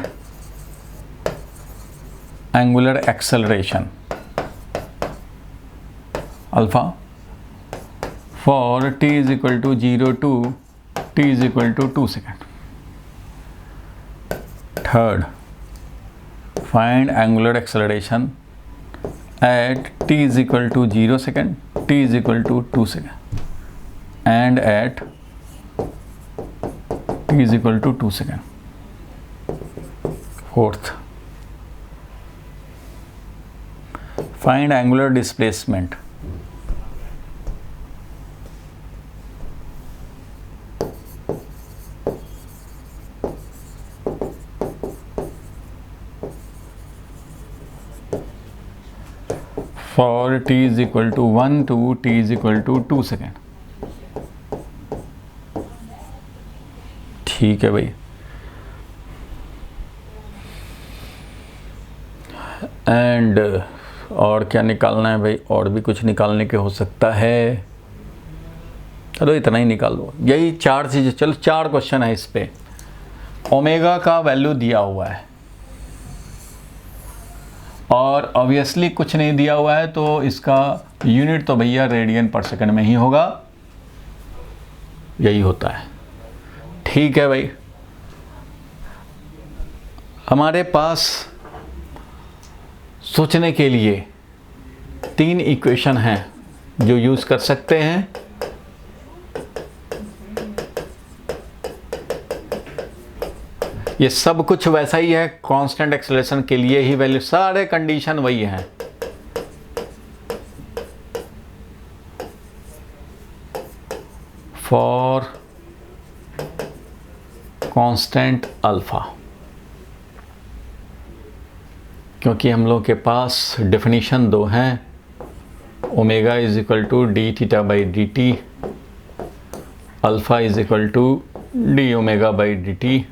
S1: angular acceleration alpha for t is equal to 0 to t is equal to 2 second. Third, find angular acceleration at t is equal to 0 second, t is equal to 2 second, and at t is equal to 2 second. Fourth, find angular displacement for t is equal to 1 to t is equal to 2 second. ठीक है भाई। And और क्या निकालना है भाई? और भी कुछ निकालने के हो सकता है, चलो इतना ही निकाल दो। यही 4 चीज़ें, चलो 4 क्वेश्चन है इस पे। ओमेगा का वैल्यू दिया हुआ है और ऑब्वियसली कुछ नहीं दिया हुआ है, तो इसका यूनिट तो भैया रेडियन पर सेकंड में ही होगा, यही होता है। ठीक है भाई, हमारे पास सोचने के लिए 3 इक्वेशन हैं जो यूज़ कर सकते हैं। ये सब कुछ वैसा ही है, कांस्टेंट एक्सेलरेशन के लिए ही वैल्यू, सारे कंडीशन वही हैं। फॉर कांस्टेंट अल्फा, क्योंकि हम लोग के पास डेफिनेशन 2 हैं, omega is equal to d theta by d t, alpha is equal to d omega by d t.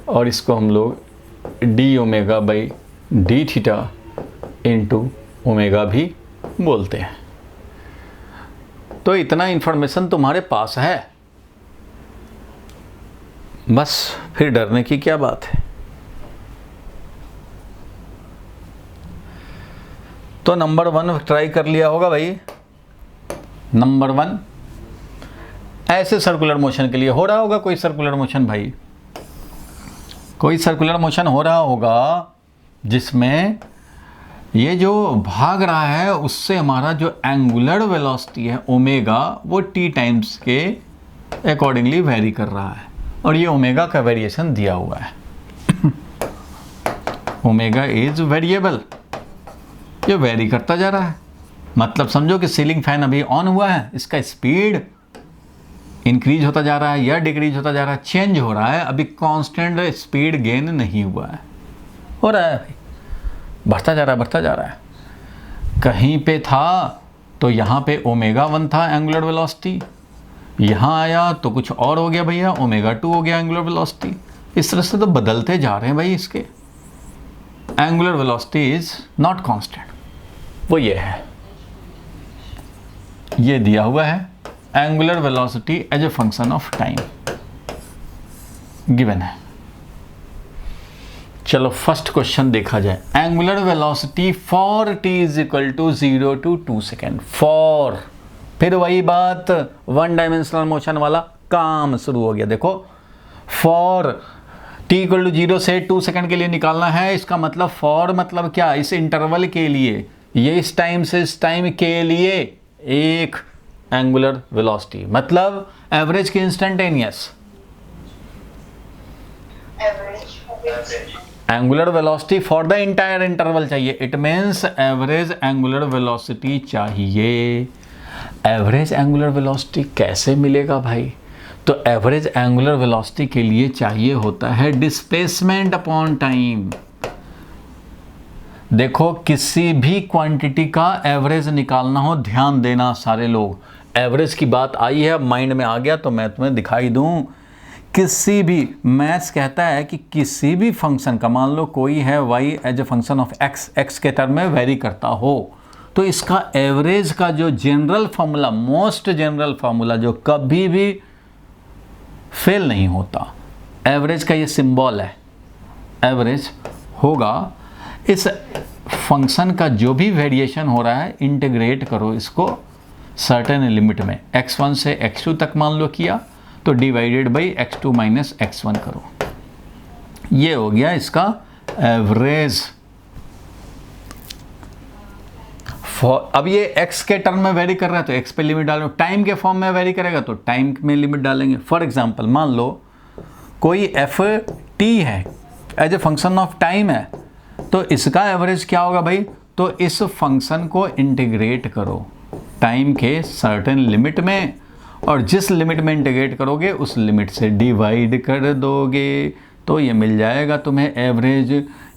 S1: और इसको हम लोग d omega by d theta into omega भी बोलते हैं। तो इतना इन्फॉर्मेशन तुम्हारे पास है, बस फिर डरने की क्या बात है। तो नंबर 1 ट्राई कर लिया होगा भाई। नंबर 1 ऐसे सर्कुलर मोशन के लिए हो रहा होगा, कोई सर्कुलर मोशन भाई, कोई सर्कुलर मोशन हो रहा होगा जिसमें ये जो भाग रहा है उससे हमारा जो एंगुलर वेलोसिटी है ओमेगा, वो टी टाइम्स के अकॉर्डिंगली वेरी कर रहा है, और ये ओमेगा का वेरिएशन दिया हुआ है। ओमेगा इज वेरिएबल, ये वेरी करता जा रहा है। मतलब समझो कि सीलिंग फैन अभी ऑन हुआ है, इसका स्पीड इंक्रीज होता जा रहा है या डिक्रीज होता जा रहा है, चेंज हो रहा है, अभी कांस्टेंट स्पीड गेन नहीं हुआ है, हो रहा है भाई। बढ़ता जा रहा है, बढ़ता जा रहा है। कहीं पे था तो यहाँ पे ओमेगा 1 था एंगुलर वेलोसिटी, यहाँ आया तो कुछ और हो गया भैया, ओमेगा 2 हो गया एंगुलर वेलोसिटी। इस तरह से तो बदलते जा रहे हैं भाई इसके। Angular velocity is not constant, वो ये है, ये दिया हुआ है angular velocity as a function of time given है। चलो फर्स्ट क्वेश्चन देखा जाए। Angular velocity for t is equal to 0 to 2 second. For, फिर वही बात, वन डायमेंशनल मोशन वाला काम शुरू हो गया। देखो फॉर t इक्वल टू 0 से 2 सेकेंड के लिए निकालना है। इसका मतलब फॉर मतलब क्या, इस इंटरवल के लिए, ये इस टाइम से इस टाइम के लिए एक एंगुलर वेलोसिटी, मतलब एवरेज की instantaneous. Angular velocity for the entire interval चाहिए, it means average angular velocity चाहिए। एवरेज एंगुलर वेलोसिटी कैसे मिलेगा भाई? तो एवरेज एंगुलर वेलोसिटी के लिए चाहिए होता है डिस्प्लेसमेंट अपॉन टाइम। देखो किसी भी क्वांटिटी का एवरेज निकालना हो, ध्यान देना सारे लोग, एवरेज की बात आई है, माइंड में आ गया तो मैं तुम्हें दिखाई दूं। किसी भी मैथ्स कहता है कि किसी भी फंक्शन का, मान लो कोई है y as a function of x के टर्म में वेरी करता हो, तो इसका एवरेज का जो general formula, most general formula जो कभी भी फेल नहीं होता, एवरेज का ये सिंबल है, एवरेज होगा इस फंक्शन का जो भी वेरिएशन हो रहा है, इंटीग्रेट करो इसको सर्टेन लिमिट में, x1 से x2 तक मान लो किया, तो divided by x2 minus x1 करो, ये हो गया इसका एवरेज। अब ये x के टर्म में वेरी कर रहा है तो x पे लिमिट डालो, टाइम के फॉर्म में वेरी करेगा तो टाइम में लिमिट डालेंगे। फॉर एग्जांपल मान लो कोई एफ टी है as a function of time है, तो इसका एवरेज क्या होगा भाई? तो इस फंक्शन को इंटीग्रेट करो टाइम के सर्टेन लिमिट में, और जिस लिमिट में इंटीग्रेट करोगे उस लिमिट से डिवाइड कर दोगे, तो ये मिल जाएगा तुम्हें एवरेज।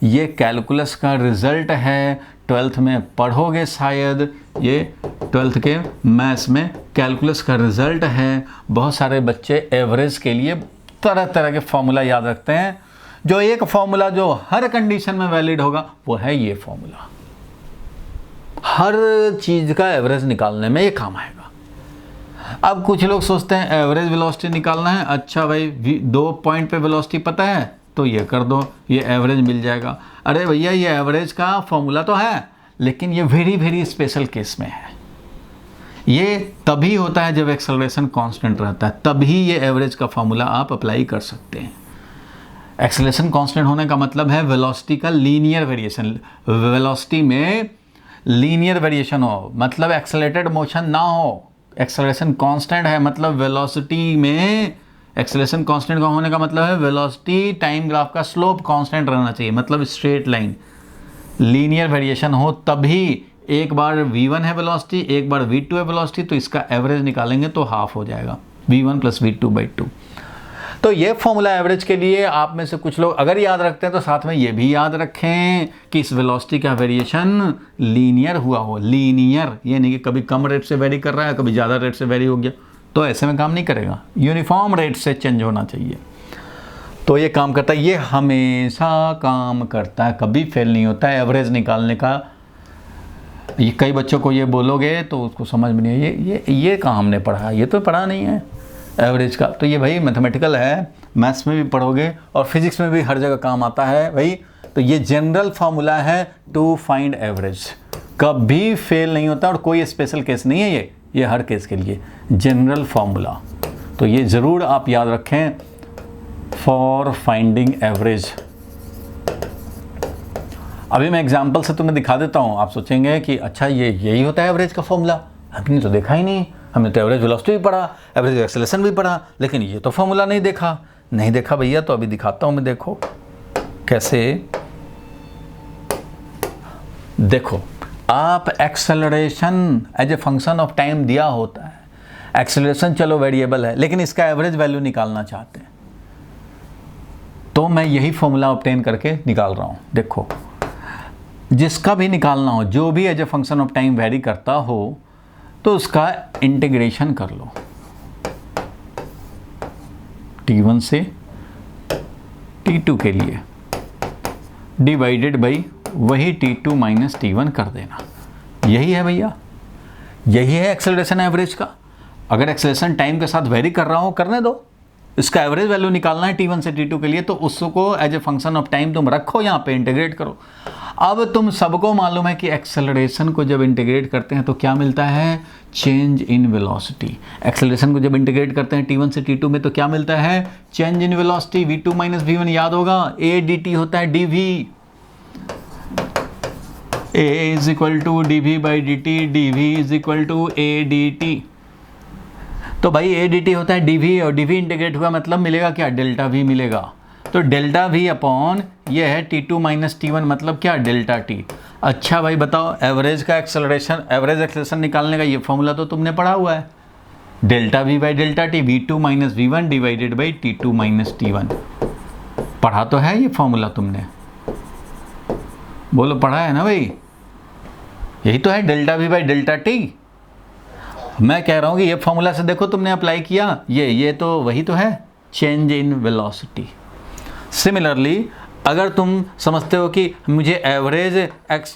S1: ये कैलकुलस का रिजल्ट है, 12th में पढ़ोगे शायद, ये 12th के मैथ्स में कैलकुलस का रिजल्ट है। बहुत सारे बच्चे एवरेज के लिए तरह तरह के फॉर्मूला याद रखते हैं, जो एक फॉर्मूला जो हर कंडीशन में वैलिड होगा वो है ये फॉर्मूला, हर चीज़ का एवरेज निकालने में ये काम आएगा। अब कुछ लोग सोचते हैं एवरेज वेलोसिटी निकालना है, अच्छा भाई 2 पॉइंट पे वेलोसिटी पता है तो ये कर दो, ये एवरेज मिल जाएगा। अरे भैया ये एवरेज का फॉर्मूला तो है, लेकिन ये वेरी वेरी स्पेशल केस में है। ये तभी होता है जब एक्सेलरेशन कांस्टेंट रहता है, तभी ये एवरेज का फॉर्मूला आप अप्लाई कर सकते हैं। एक्सेलरेशन कांस्टेंट होने का मतलब है वेलोसिटी का लीनियर वेरिएशन, वेलोसिटी में लीनियर वेरिएशन हो, मतलब एक्सेलरेटेड मोशन ना हो। एक्सेलरेशन कांस्टेंट है मतलब वेलोसिटी में, एक्सेलरेशन कांस्टेंट का होने का मतलब है वेलोसिटी टाइम ग्राफ का स्लोप कांस्टेंट रहना चाहिए, मतलब स्ट्रेट लाइन। लीनियर वेरिएशन हो तभी, एक बार v1 है वेलोसिटी, एक बार v2 है वेलोसिटी, तो इसका एवरेज निकालेंगे तो हाफ हो जाएगा, v1 प्लस v2/2। तो ये फॉर्मूला एवरेज के लिए आप में से कुछ लोग अगर याद रखते हैं तो साथ में ये भी याद रखें कि इस वेलोसिटी का वेरिएशन लीनियर हुआ हो। लीनियर ये नहीं कि कभी कम रेट से वेरी कर रहा है, कभी ज़्यादा रेट से वेरी हो गया, तो ऐसे में काम नहीं करेगा, यूनिफॉर्म रेट से चेंज होना चाहिए। तो ये काम करता है, ये हमेशा काम करता है, कभी फेल नहीं होता है एवरेज निकालने का। ये कई बच्चों को ये बोलोगे तो उसको समझ में नहीं है, ये कहाँ हमने पढ़ा, ये तो पढ़ा नहीं है एवरेज का। तो ये भाई मैथमेटिकल है, मैथ्स में भी पढ़ोगे और फिजिक्स में भी हर जगह काम आता है भाई। तो ये जनरल फार्मूला है टू फाइंड एवरेज, कभी फेल नहीं होता और कोई स्पेशल केस नहीं है ये हर केस के लिए जनरल फार्मूला। तो ये ज़रूर आप याद रखें फॉर फाइंडिंग एवरेज। अभी मैं एग्जांपल से तुम्हें दिखा देता हूँ, आप सोचेंगे कि अच्छा ये यही होता है एवरेज का फॉर्मूला, हमने तो देखा ही नहीं, हमने तो एवरेज वेलोसिटी भी पढ़ा, एवरेज एक्सेलरेशन भी पढ़ा, लेकिन ये तो फॉर्मूला नहीं देखा। नहीं देखा भैया, तो अभी दिखाता हूँ मैं, देखो कैसे। देखो आप acceleration as a function of time दिया होता है, एक्सेलरेशन चलो वेरिएबल है, लेकिन इसका एवरेज वैल्यू निकालना चाहते हैं, तो मैं यही फॉर्मूला ऑब्टेन करके निकाल रहा हूँ। देखो जिसका भी निकालना हो, जो भी as a function of time vary करता हो, तो उसका इंटीग्रेशन कर लो t1 से t2 के लिए, डिवाइडेड बाई वही t2 माइनस t1 कर देना। यही है भैया, यही है एक्सेलरेशन एवरेज का। अगर एक्सेलरेशन टाइम के साथ वेरी कर रहा हो, करने दो, इसका एवरेज वैल्यू निकालना है t1 से t2 के लिए, तो उसको as a function of time तुम रखो, यहाँ पे इंटीग्रेट करो। अब तुम सबको मालूम है कि एक्सेलरेशन को जब इंटीग्रेट करते हैं तो क्या मिलता है, चेंज इन वेलोसिटी। एक्सेलरेशन को जब इंटीग्रेट करते हैं t1 से t2 में तो क्या मिलता है, change in velocity. v2 minus v1 याद होगा, a dt होता है dv, a is equal to dv by dt, dv is equal to a dt। तो भाई a dt होता है dv, और dv इंटीग्रेट हुआ मतलब मिलेगा क्या, डेल्टा v मिलेगा। तो डेल्टा v अपॉन ये है t2 माइनस t1 मतलब क्या, डेल्टा t। अच्छा भाई बताओ, एवरेज का एक्सेलरेशन, एवरेज एक्सेलरेशन निकालने का ये फॉर्मूला तो तुमने पढ़ा हुआ है, delta v by delta t, v2 minus v1 divided by t2 minus t1। पढ़ा तो है ये फॉर्मूला तुमने, बोलो पढ़ा है ना भाई, यही तो है delta v by delta t। मैं कह रहा हूँ कि ये फॉर्मूला से देखो तुमने अप्लाई किया, ये तो वही तो है, चेंज इन वेलोसिटी। सिमिलरली अगर तुम समझते हो कि मुझे एवरेज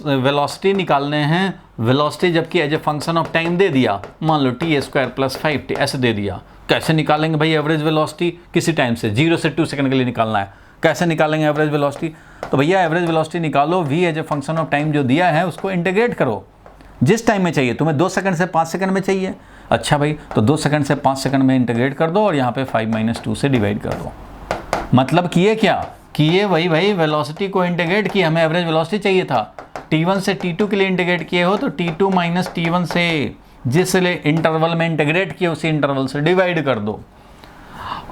S1: वेलोसिटी निकालने हैं, वेलोसिटी जबकि as a function of time दे दिया, मान लो t² + 5t ऐसे दे दिया, कैसे निकालेंगे भाई एवरेज वेलोसिटी, किसी टाइम से 0 से 2 सेकंड के लिए निकालना है, कैसे निकालेंगे एवरेज वेलोसिटी। तो भैया एवरेज वेलोसिटी निकालो, v as a function of time जो दिया है उसको इंटीग्रेट करो, जिस टाइम में चाहिए तुम्हें, 2 सेकंड से 5 सेकंड में चाहिए, अच्छा भाई तो 2 सेकंड से 5 सेकंड में इंटीग्रेट कर दो और यहाँ पे 5 - 2 से डिवाइड कर दो। मतलब किए क्या, किए वही भाई वेलोसिटी को इंटीग्रेट किए, हमें एवरेज वेलोसिटी चाहिए था, t1 से t2 के लिए इंटीग्रेट किए हो तो t2 माइनस t1 से जिस इंटरवल में इंटीग्रेट किए उसी इंटरवल से डिवाइड कर दो।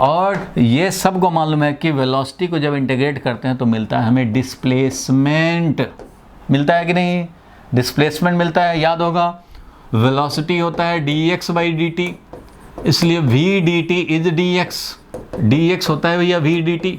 S1: और ये सबको मालूम है कि वेलोसिटी को जब इंटीग्रेट करते हैं तो मिलता है हमें डिस्प्लेसमेंट, मिलता है कि नहीं, डिस्प्लेसमेंट मिलता है, याद होगा वेलोसिटी होता है dx बाई dt, इसलिए v dt is dx, dx होता है भैया v dt,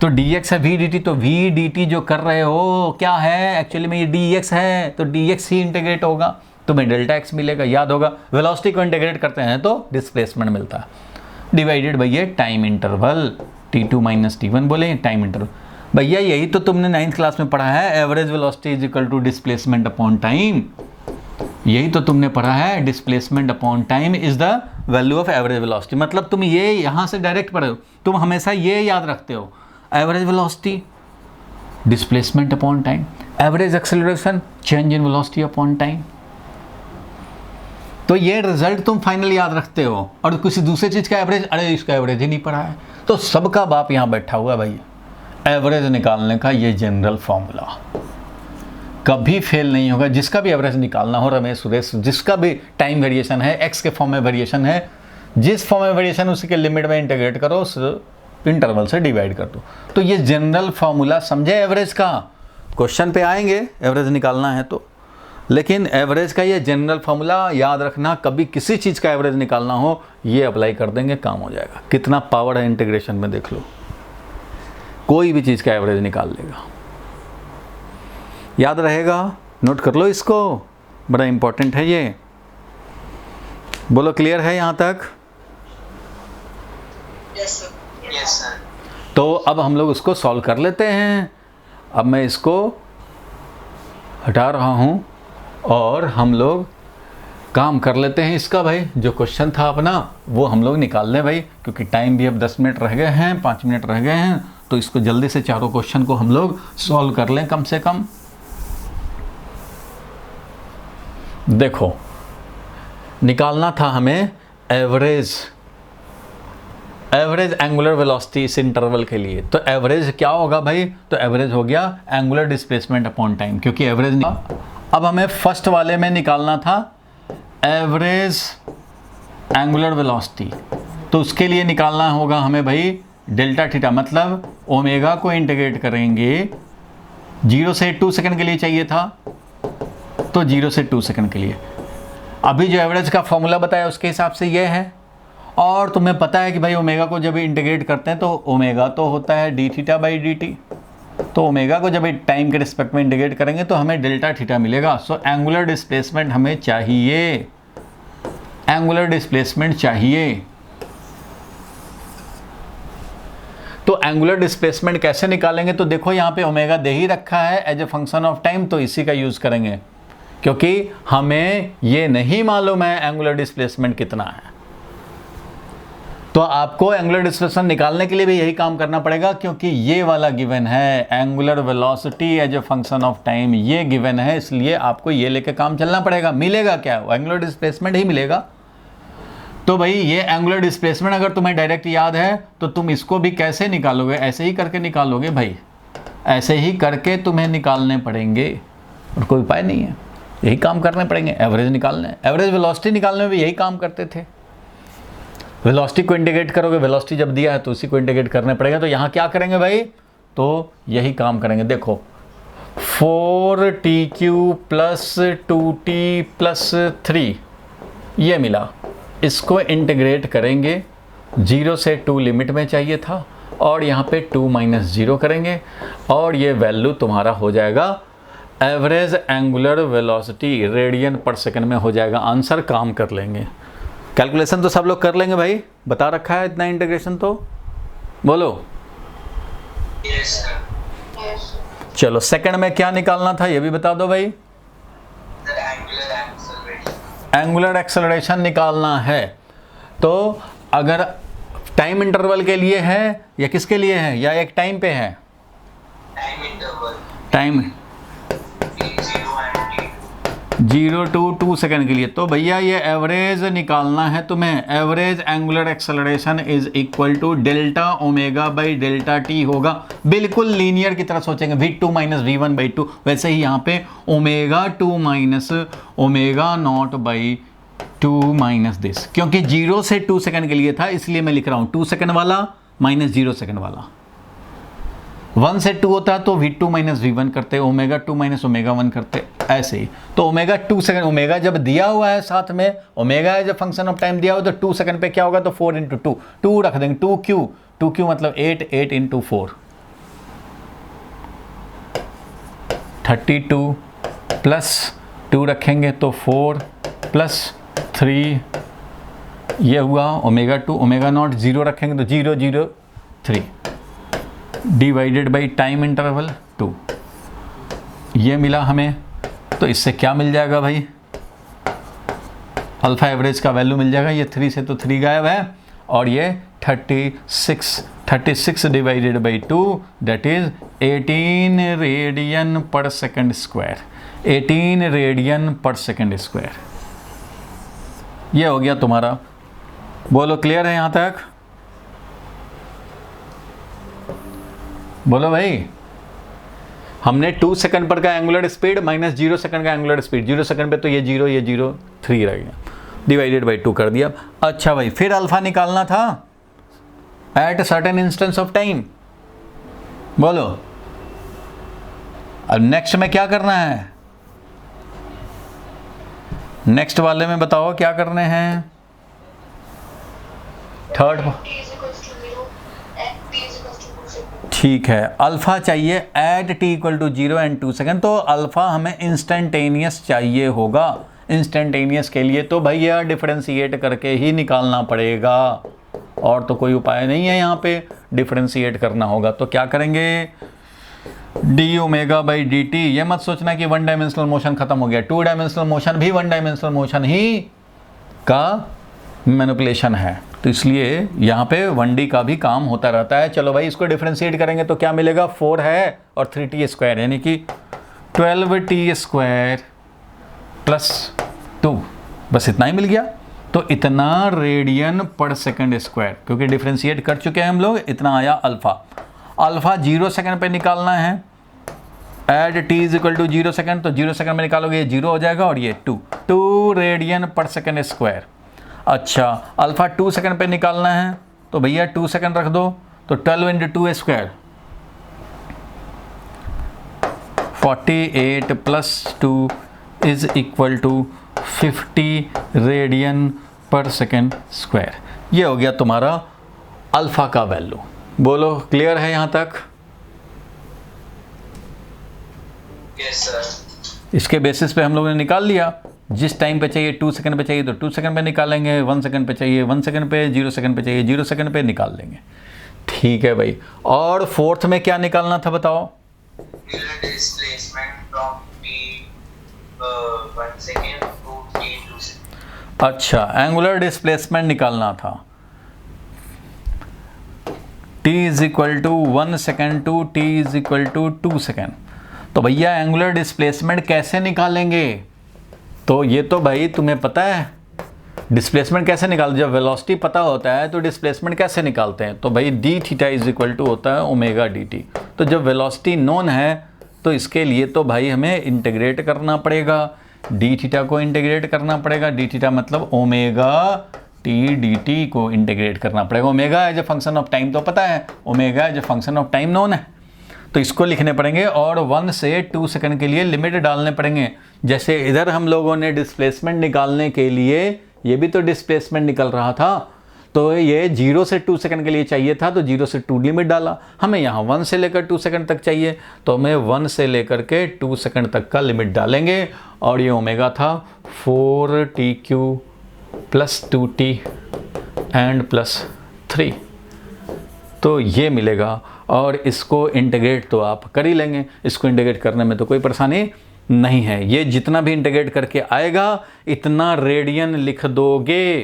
S1: तो dx है v dt, तो v dt जो कर रहे हो क्या है, एक्चुअली में ये dx है, तो dx ही इंटीग्रेट होगा, तुम्हें डेल्टा x मिलेगा, याद होगा वेलोसिटी को इंटीग्रेट करते हैं तो डिस्प्लेसमेंट मिलता है, डिवाइडेड बाई ये time interval, t2 minus t1 बोले टाइम इंटरवल। भैया यही तो तुमने 9th क्लास में पढ़ा है, average velocity is equal to displacement upon time, यही तो तुमने पढ़ा है, displacement upon time is the value of average velocity. मतलब तुम ये यहाँ से डायरेक्ट पढ़े हो, तुम हमेशा ये याद रखते हो, average velocity displacement upon time, average acceleration change in velocity upon time. तो ये रिजल्ट तुम फाइनल याद रखते हो, और किसी दूसरे चीज़ का एवरेज, अरे इसका एवरेज ही नहीं पढ़ा है, तो सबका बाप यहाँ बैठा हुआ है भाई, एवरेज निकालने का ये जनरल फॉर्मूला कभी फेल नहीं होगा। जिसका भी एवरेज निकालना हो, रमेश सुरेश, जिसका भी टाइम वेरिएशन है, एक्स के फॉर्म में वेरिएशन है, जिस फॉर्म में वेरिएशन उसी के लिमिट में इंटीग्रेट करो, उस इंटरवल से डिवाइड कर दो। तो ये जनरल फॉर्मूला समझे एवरेज का, क्वेश्चन पे आएंगे एवरेज निकालना है तो, लेकिन एवरेज का ये जनरल फॉर्मूला याद रखना, कभी किसी चीज़ का एवरेज निकालना हो ये अप्लाई कर देंगे, काम हो जाएगा। कितना पावर है इंटीग्रेशन में देख लो, कोई भी चीज़ का एवरेज निकाल लेगा, याद रहेगा, नोट कर लो इसको, बड़ा इंपॉर्टेंट है ये। बोलो क्लियर है यहाँ तक?
S2: Yes sir.
S1: तो अब हम लोग उसको सॉल्व कर लेते हैं। अब मैं इसको हटा रहा हूँ और हम लोग काम कर लेते हैं इसका। भाई जो क्वेश्चन था अपना वो हम लोग निकाल लें भाई, क्योंकि टाइम भी अब 10 मिनट रह गए हैं, 5 मिनट रह गए हैं, तो इसको जल्दी से चारों क्वेश्चन को हम लोग सॉल्व कर लें कम से कम। देखो निकालना था हमें एवरेज एंगुलर वेलोसिटी इस इंटरवल के लिए। तो एवरेज क्या होगा भाई? तो एवरेज हो गया एंगुलर डिस्प्लेसमेंट अपॉन टाइम, क्योंकि एवरेज। अब हमें फर्स्ट वाले में निकालना था एवरेज एंगुलर वेलोसिटी, तो उसके लिए निकालना होगा हमें भाई डेल्टा थीटा, मतलब ओमेगा को इंटीग्रेट करेंगे, 0 से 2 सेकंड के लिए चाहिए था, तो 0 से 2 सेकंड के लिए। अभी जो एवरेज का फॉर्मूला बताया उसके हिसाब से ये है, और तुम्हें पता है कि भाई ओमेगा को जब इंटीग्रेट करते हैं तो ओमेगा तो होता है D theta by d t, तो ओमेगा को जब टाइम के रिस्पेक्ट में इंटीग्रेट करेंगे तो हमें डेल्टा थीटा मिलेगा। सो एंगुलर डिस्प्लेसमेंट हमें चाहिए, एंगुलर डिस्प्लेसमेंट चाहिए। तो एंगुलर डिस्प्लेसमेंट कैसे निकालेंगे? तो देखो यहाँ पे ओमेगा दे ही रखा है as a function of time, तो इसी का यूज करेंगे, क्योंकि हमें ये नहीं मालूम है एंगुलर डिस्प्लेसमेंट कितना है। तो आपको एंगुलर डिस्प्लेसमेंट निकालने के लिए भी यही काम करना पड़ेगा, क्योंकि ये वाला गिवन है, angular velocity as a function of time, ये गिवन है, इसलिए आपको ये लेके काम चलना पड़ेगा। मिलेगा क्या? एंगुलर डिस्प्लेसमेंट ही मिलेगा। तो भाई ये एंगुलर डिस्प्लेसमेंट अगर तुम्हें डायरेक्ट याद है तो तुम इसको भी कैसे निकालोगे? ऐसे ही करके निकालोगे भाई, ऐसे ही करके तुम्हें निकालने पड़ेंगे, और कोई उपाय नहीं है, यही काम करने पड़ेंगे। एवरेज निकालने, एवरेज वेलोसिटी निकालने में भी यही काम करते थे। वेलोसिटी को इंटीग्रेट करोगे, वेलोसिटी जब दिया है तो उसी को इंटीग्रेट करने पड़ेगा। तो यहाँ क्या करेंगे भाई? तो यही काम करेंगे। देखो 4TQ प्लस 2T प्लस 3 ये मिला, इसको इंटीग्रेट करेंगे, 0 से 2 लिमिट में चाहिए था, और यहाँ पे 2 - 0 करेंगे, और ये वैल्यू तुम्हारा हो जाएगा average angular velocity, radian per second में हो जाएगा आंसर। काम कर लेंगे, कैलकुलेशन तो सब लोग कर लेंगे भाई, बता रखा है इतना इंटीग्रेशन, तो बोलो।
S2: Yes, sir.
S1: चलो सेकंड में क्या निकालना था ये भी बता दो भाई।
S2: The angular acceleration.
S1: Angular acceleration निकालना है। तो अगर टाइम इंटरवल के लिए है या किसके लिए है, या एक टाइम पे है?
S2: Time interval.
S1: Time
S2: T0 and T2.
S1: 0 to 2 second के लिए। तो भैया ये एवरेज निकालना है तुम्हें। Average angular acceleration is equal to delta omega by delta t होगा। बिल्कुल लीनियर की तरह सोचेंगे, v2 - v1/2। वैसे ही यहाँ पे omega 2 minus omega not by 2 minus this, क्योंकि 0 से 2 सेकंड के लिए था इसलिए मैं लिख रहा हूँ 2 सेकंड वाला माइनस 0 सेकंड वाला। 1 से 2 होता है तो v2 - v1 करते, ओमेगा 2 - ओमेगा 1 करते, ऐसे ही। तो ओमेगा 2 सेकंड, ओमेगा जब दिया हुआ है साथ में, ओमेगा जब फंक्शन ऑफ टाइम दिया हुआ तो 2 सेकंड पे क्या होगा? तो 4 × 2, 2 रख देंगे, 2Q मतलब 8, 8 × 4 32 प्लस 2 रखेंगे तो 4 प्लस 3 ये हुआ ओमेगा 2, ओमेगा नॉट 0 रखेंगे तो 0 0 3 डिवाइडेड बाई टाइम इंटरवल 2, ये मिला हमें। तो इससे क्या मिल जाएगा भाई? अल्फा एवरेज का वैल्यू मिल जाएगा। ये 3 से तो 3 गायब है, और ये 36 divided by 2 that is 18 radian per second square, 18 radian per second square. ये हो गया तुम्हारा। बोलो क्लियर है यहाँ तक? बोलो भाई। हमने 2 सेकंड पर का एंगुलर स्पीड माइनस 0 सेकंड का एंगुलर स्पीड, 0 सेकंड पे तो ये 0 ये 0 3 रह गया, डिवाइडेड बाई 2 कर दिया। अच्छा भाई, फिर अल्फा निकालना था at certain instance of time. बोलो अब नेक्स्ट में क्या करना है? नेक्स्ट वाले में बताओ क्या करने हैं? Third
S3: T is equals to 0 and T is equals to 2 seconds.
S1: ठीक है, अल्फा चाहिए at t equal to 0 and 2 second. तो अल्फा हमें इंस्टेंटेनियस चाहिए होगा। इंस्टेंटेनियस के लिए तो भैया डिफरेंशिएट करके ही निकालना पड़ेगा, और तो कोई उपाय नहीं है, यहाँ पे डिफरेंशिएट करना होगा। तो क्या करेंगे? D omega by d t. ये मत सोचना कि 1 डायमेंशनल मोशन खत्म हो गया, 2 डायमेंशनल मोशन भी 1 डायमेंशनल मोशन ही का मैनिपुलेशन है, तो इसलिए यहाँ पे 1D का भी काम होता रहता है। चलो भाई, इसको डिफरेंशिएट करेंगे तो क्या मिलेगा? 4 है और 3t स्क्वायर, यानी कि 12t स्क्वायर प्लस 2, बस इतना ही मिल गया। तो इतना रेडियन पर सेकंड स्क्वायर, क्योंकि डिफरेंशिएट कर चुके हैं हम लोग, इतना आया अल्फा। अल्फा 0 सेकंड पे निकालना है, at t is equal to 0 second, तो 0 सेकंड में निकालोगे ये 0 हो जाएगा, और ये 2 रेडियन पर सेकंड स्क्वायर। अच्छा, अल्फा 2 सेकंड पे निकालना है तो भैया 2 सेकंड रख दो, तो 12 × 2 square 48 plus 2 is equal to 50 radian per second square. ये हो गया तुम्हारा अल्फा का वैल्यू। बोलो क्लियर है यहाँ तक?
S2: Yes, sir.
S1: इसके बेसिस पे हम लोगों ने निकाल लिया। जिस टाइम पे चाहिए 2 सेकंड पे चाहिए तो 2 सेकंड पे निकालेंगे, 1 सेकंड पे चाहिए 1 सेकंड पे, 0 सेकंड पे चाहिए 0 सेकंड पे निकाल लेंगे। ठीक है भाई। और फोर्थ में क्या निकालना था बताओ?
S2: Angular displacement from t 1 second to t 2 second.
S1: अच्छा, एंगुलर डिस्प्लेसमेंट निकालना था। t is equal to 1 second to t is equal to 2 second. तो भैया एंगुलर डिस्प्लेसमेंट कैसे निकालेंगे? तो ये तो भाई तुम्हें पता है डिस्प्लेसमेंट कैसे निकाल, जब वेलोसिटी पता होता है तो डिस्प्लेसमेंट कैसे निकालते हैं? तो भाई d theta is equal to होता है ओमेगा डी टी। तो जब वेलोसिटी नोन है तो इसके लिए तो भाई हमें इंटीग्रेट करना पड़ेगा, डी थीटा को इंटीग्रेट करना पड़ेगा। डी थीटा मतलब ओमेगा टी डी टी को इंटीग्रेट करना पड़ेगा। Omega as a function of time तो पता है, omega as a function of time known है, तो इसको लिखने पड़ेंगे और 1 से 2 सेकंड के लिए लिमिट डालने पड़ेंगे। जैसे इधर हम लोगों ने डिस्प्लेसमेंट निकालने के लिए, ये भी तो डिस्प्लेसमेंट निकल रहा था, तो ये 0 से 2 सेकंड के लिए चाहिए था तो 0 से 2 लिमिट डाला। हमें यहाँ 1 से लेकर 2 सेकंड तक चाहिए तो हमें 1 से लेकर के 2 सेकंड तक का लिमिट डालेंगे। और ये ओमेगा था 4TQ plus 2T and plus 3, तो ये मिलेगा। और इसको इंटीग्रेट तो आप कर ही लेंगे, इसको इंटीग्रेट करने में तो कोई परेशानी नहीं है। ये जितना भी इंटीग्रेट करके आएगा इतना रेडियन लिख दोगे।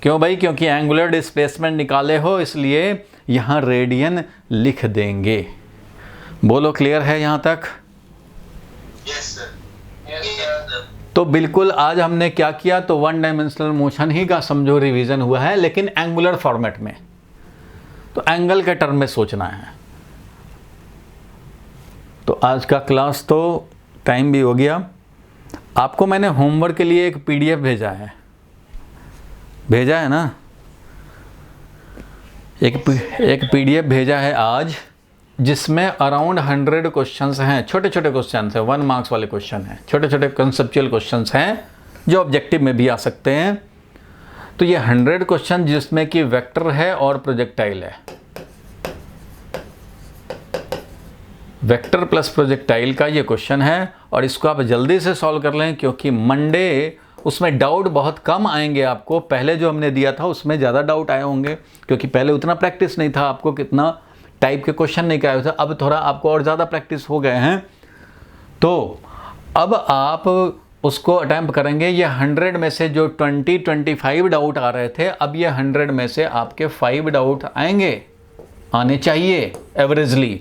S1: क्यों भाई? क्योंकि एंगुलर डिस्प्लेसमेंट निकाले हो इसलिए यहाँ रेडियन लिख देंगे। बोलो क्लियर है यहाँ तक?
S2: Yes, sir. Yes, sir.
S1: तो बिल्कुल आज हमने क्या किया, तो 1 डायमेंशनल मोशन ही का समझो रिवीजन हुआ है, लेकिन एंगुलर फॉर्मेट में। तो एंगल के टर्म में सोचना है। तो आज का क्लास तो टाइम भी हो गया। आपको मैंने होमवर्क के लिए एक पीडीएफ भेजा है ना, एक पीडीएफ भेजा है आज, जिसमें अराउंड 100 क्वेश्चंस हैं। छोटे छोटे क्वेश्चंस हैं, 1 मार्क्स वाले क्वेश्चन हैं, छोटे छोटे कंसेप्चुअल क्वेश्चंस हैं जो ऑब्जेक्टिव में भी आ सकते हैं। तो ये 100 क्वेश्चन जिसमें कि वेक्टर है और प्रोजेक्टाइल है, वेक्टर प्लस प्रोजेक्टाइल का ये क्वेश्चन है। और इसको आप जल्दी से सॉल्व कर लें क्योंकि मंडे उसमें डाउट बहुत कम आएंगे आपको। पहले जो हमने दिया था उसमें ज़्यादा डाउट आए होंगे क्योंकि पहले उतना प्रैक्टिस नहीं था, आपको कितना टाइप के क्वेश्चन नहीं कराए थे। अब थोड़ा आपको और ज़्यादा प्रैक्टिस हो गए हैं तो अब आप उसको अटैम्प्ट करेंगे। ये 100 में से जो 20-25 डाउट आ रहे थे, अब ये 100 में से आपके 5 डाउट आने चाहिए एवरेजली।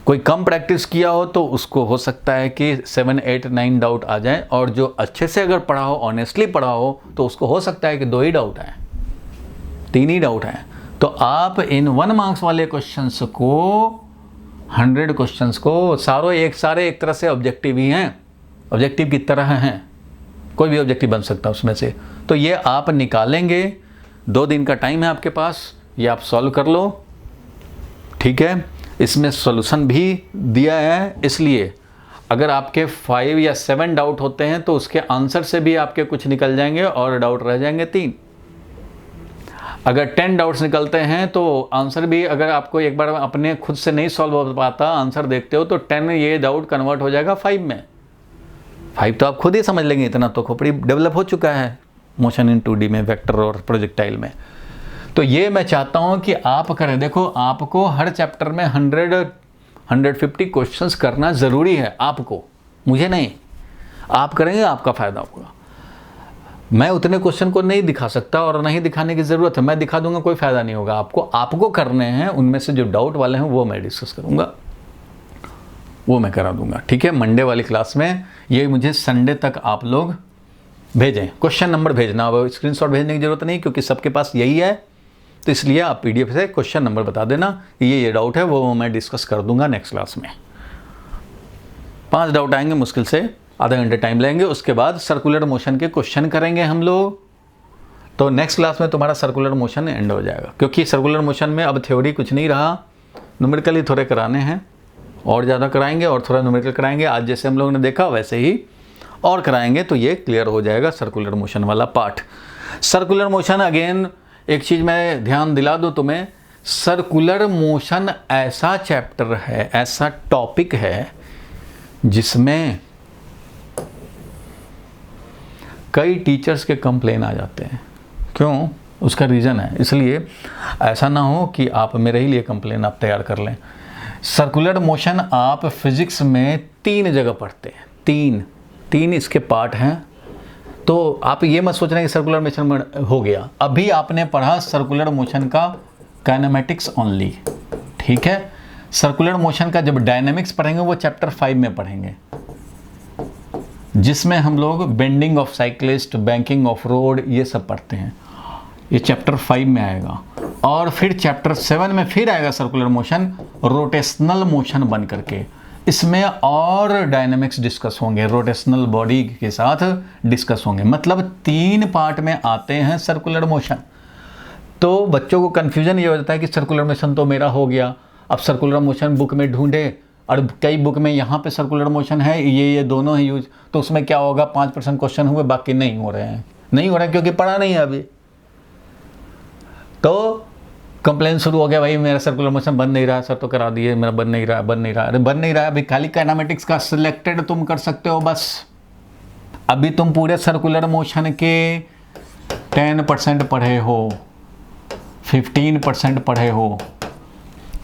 S1: कोई कम प्रैक्टिस किया हो तो उसको हो सकता है कि 7, 8, 9 डाउट आ जाए, और जो अच्छे से अगर पढ़ा हो, ऑनेस्टली पढ़ा हो, तो उसको हो सकता है कि 2 ही डाउट आए, 3 ही डाउट आए। तो आप इन 1 मार्क्स वाले क्वेश्चंस को, 100 क्वेश्चंस को सारे एक तरह से ऑब्जेक्टिव ही हैं, ऑब्जेक्टिव की तरह हैं, कोई भी ऑब्जेक्टिव बन सकता है उसमें से। तो ये आप निकालेंगे, 2 दिन का टाइम है आपके पास, ये आप सॉल्व कर लो। ठीक है, इसमें सॉल्यूशन भी दिया है, इसलिए अगर आपके 5 या 7 डाउट होते हैं तो उसके आंसर से भी आपके कुछ निकल जाएंगे और डाउट रह जाएंगे 3। अगर 10 डाउट्स निकलते हैं तो आंसर भी, अगर आपको एक बार अपने खुद से नहीं सॉल्व हो पाता, आंसर देखते हो, तो 10 ये डाउट कन्वर्ट हो जाएगा 5 में। 5 तो आप खुद ही समझ लेंगे, इतना तो खोपड़ी डेवलप हो चुका है मोशन इन 2D में, वेक्टर और प्रोजेक्टाइल में। तो ये मैं चाहता हूँ कि आप करें। देखो, आपको हर चैप्टर में 150 क्वेश्चंस करना ज़रूरी है, आपको, मुझे नहीं। आप करेंगे आपका फ़ायदा होगा। मैं उतने क्वेश्चन को नहीं दिखा सकता और नहीं दिखाने की ज़रूरत है, मैं दिखा दूंगा कोई फ़ायदा नहीं होगा। आपको करने हैं, उनमें से जो डाउट वाले हैं वो मैं डिस्कस करूँगा, वो मैं करा दूंगा। ठीक है, मंडे वाली क्लास में। ये मुझे संडे तक आप लोग भेजें, क्वेश्चन नंबर भेजना। अब स्क्रीनशॉट भेजने की ज़रूरत नहीं क्योंकि सबके पास यही है, तो इसलिए आप पीडीएफ से क्वेश्चन नंबर बता देना, ये डाउट है, वो मैं डिस्कस कर दूंगा नेक्स्ट क्लास में। 5 डाउट आएंगे, मुश्किल से आधा घंटे टाइम लेंगे। उसके बाद सर्कुलर मोशन के क्वेश्चन करेंगे हम लोग। तो नेक्स्ट क्लास में तुम्हारा सर्कुलर मोशन एंड हो जाएगा, क्योंकि सर्कुलर मोशन में अब थ्योरी कुछ नहीं रहा, न्यूमेरिकल ही थोड़े कराने हैं, और ज़्यादा कराएंगे और थोड़ा न्यूमेरिकल कराएंगे। आज जैसे हम लोगों ने देखा वैसे ही और कराएंगे, तो ये क्लियर हो जाएगा सर्कुलर मोशन वाला पार्ट। सर्कुलर मोशन, अगेन एक चीज़ मैं ध्यान दिला दूँ तुम्हें, सर्कुलर मोशन ऐसा चैप्टर है, ऐसा टॉपिक है जिसमें कई टीचर्स के कंप्लेन आ जाते हैं। क्यों? उसका रीज़न है, इसलिए ऐसा ना हो कि आप मेरे ही लिए कंप्लेन आप तैयार कर लें। सर्कुलर मोशन आप फिज़िक्स में 3 जगह पढ़ते हैं, तीन इसके पार्ट हैं। तो आप ये मत सोच रहे हैं कि सर्कुलर मोशन हो गया। अभी आपने पढ़ा सर्कुलर मोशन का काइनेमेटिक्स ओनली, ठीक है। सर्कुलर मोशन का जब डायनेमिक्स पढ़ेंगे वो चैप्टर 5 में पढ़ेंगे, जिसमें हम लोग bending of cyclist, banking of road, ये सब पढ़ते हैं। ये चैप्टर 5 में आएगा। और फिर चैप्टर 7 में फिर आएगा सर्कुलर मोशन, रोटेशनल मोशन बन करके। इसमें और डायनामिक्स डिस्कस होंगे, रोटेशनल बॉडी के साथ डिस्कस होंगे। मतलब 3 पार्ट में आते हैं सर्कुलर मोशन। तो बच्चों को कन्फ्यूजन ये हो जाता है कि सर्कुलर मोशन तो मेरा हो गया, अब सर्कुलर मोशन बुक में ढूंढे और कई बुक में यहाँ पे सर्कुलर मोशन है, ये दोनों ही यूज, तो उसमें क्या होगा, 5% क्वेश्चन हुए, बाकी नहीं हो रहे हैं क्योंकि पढ़ा नहीं है अभी। तो कंप्लेन शुरू हो गया, भाई मेरा सर्कुलर मोशन बन नहीं रहा, सर तो करा दिए, मेरा बन नहीं रहा। अरे बन नहीं रहा, अभी खाली काइनेमेटिक्स का सिलेक्टेड तुम कर सकते हो बस। अभी तुम पूरे सर्कुलर मोशन के 10% पढ़े हो, 15% पढ़े हो,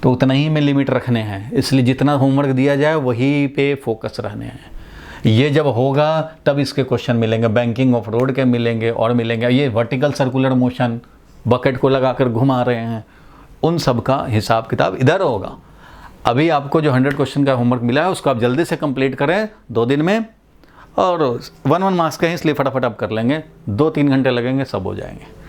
S1: तो उतना ही में लिमिट रखने हैं। इसलिए जितना होमवर्क दिया जाए वही पे फोकस रहने हैं। ये जब होगा तब इसके क्वेश्चन मिलेंगे, बैंकिंग ऑफ रोड के मिलेंगे और मिलेंगे। ये वर्टिकल सर्कुलर मोशन, बकेट को लगाकर घुमा रहे हैं, उन सब का हिसाब किताब इधर होगा। अभी आपको जो 100 क्वेश्चन का होमवर्क मिला है उसको आप जल्दी से कंप्लीट करें 2 दिन में, और 1 मार्क्स का है इसलिए फटाफट आप कर लेंगे, 2-3 घंटे लगेंगे, सब हो जाएंगे।